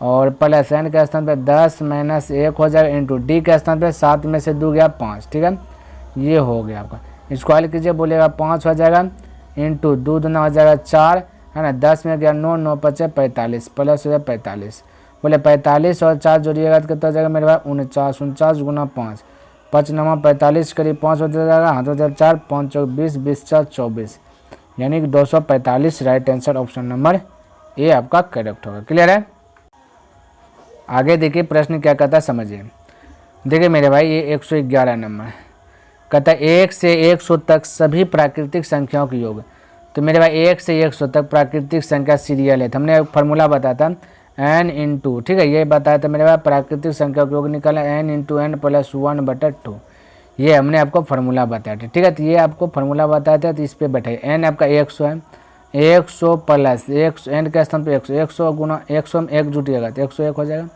और प्लस n के स्थान पर 10 माइनस 1 हो जाएगा इंटू डी के स्थान पर 7 में से 2 गया 5, ठीक है। ये हो गया आपका, इसको हल कीजिए, बोलेगा 5 हो जाएगा इंटू 2 दूना हो जाएगा 4, है ना, 10 में गया 9 9 5 45 प्लस हो जाएगा 45, बोले 45 और 4 जोड़िएगा तो कितना हो जाएगा मेरे भाई 49 गुना 5, 5 9 45 करीब 5 होता जाएगा, हाथों से 4 5 चौक 20 20 4 24, यानी कि 245 right answer option number A आपका करेक्ट होगा। क्लियर है। आगे देखिए प्रश्न क्या कहता है समझिए। देखिए मेरे भाई ये 111 नंबर कहता है 1 से 100 तक सभी प्राकृतिक संख्याओं के योग। तो मेरे भाई 1 से 100 तक प्राकृतिक संख्या सीरियल है। तो हमने फार्मूला बताया था n इंटू, ठीक है, ये बताया था मेरे भाई प्राकृतिक संख्या का योग निकाला n इंटू n प्लस 1/2। ये हमने आपको फार्मूला बताया था, ठीक है। तो ये आपको फार्मूला बताया था, तो इस पर बैठाइए। n आपका 100 है, 100 प्लस 100 n के स्थान पर 100, 100 गुना 100 में 1 जुटिएगा तो 101 हो जाएगा।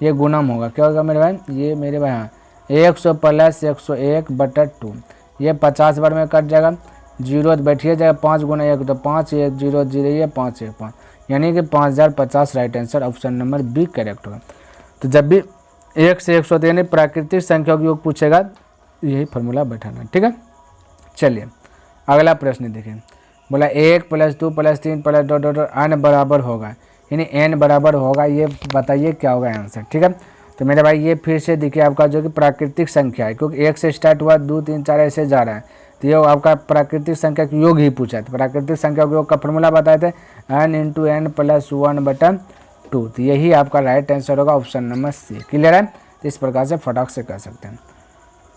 ये गुणम होगा, क्या होगा मेरे भाई, ये मेरे भाई हाँ 100 प्लस 101/2, ये 50 बार में कट जाएगा, जीरो बैठिए जाएगा, 5 गुना 1 तो 5, 1 0 0 ये 5 1 5, यानी कि 5050 right answer option number B correct होगा। तो जब भी 1 से 100 यानी प्राकृतिक संख्या का योग पूछेगा यही फार्मूला बैठाना, ठीक है। चलिए अगला प्रश्न देखिए, बोला 1 plus 2 plus 3 plus dot dot n बराबर होगा, यानी n बराबर होगा, ये बताइए क्या होगा आंसर, ठीक है। तो मेरे भाई ये फिर से देखिए आपका जो कि प्राकृतिक संख्या है, क्योंकि 1 से स्टार्ट हुआ 2 3 4 ऐसे जा रहा है, तो ये आपका प्राकृतिक संख्या का योग ही पूछा था। प्राकृतिक संख्या के योग का फॉर्मूला बताए थे n इंटू n प्लस 1/2, तो यही आपका राइट आंसर होगा ऑप्शन नंबर सी। क्लियर है। तो इस प्रकार से फटाक से कर सकते हैं।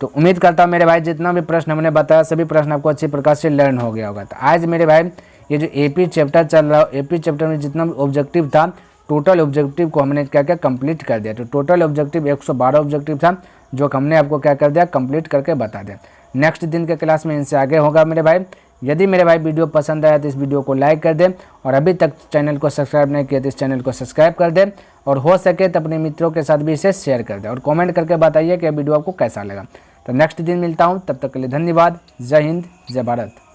तो उम्मीद करता हूँ मेरे भाई जितना भी प्रश्न हमने बताया सभी प्रश्न आपको अच्छी प्रकार से लर्न हो गया होगा। तो आज मेरे भाई ये जो एपी चैप्टर चल रहा है, एपी चैप्टर में जितना भी ऑब्जेक्टिव था, टोटल ऑब्जेक्टिव को हमने क्या क्या कंप्लीट कर दिया। तो टोटल ऑब्जेक्टिव 112 ऑब्जेक्टिव था जो हमने आपको क्या कर दिया, कंप्लीट करके बता दिया। नेक्स्ट दिन के क्लास में इनसे आगे होगा मेरे भाई। यदि मेरे भाई वीडियो पसंद आया तो इस वीडियो को लाइक कर दें, और अभी तक चैनल को सब्सक्राइब नहीं किया तो इस चैनल को सब्सक्राइब कर दें, और हो सके तो अपने मित्रों के साथ भी इसे शेयर कर दें, और कमेंट करके बताइए कि वीडियो आपको कैसा लगा। तो नेक्स्ट दिन मिलता हूँ, तब तक के लिए धन्यवाद। जय हिंद, जय भारत।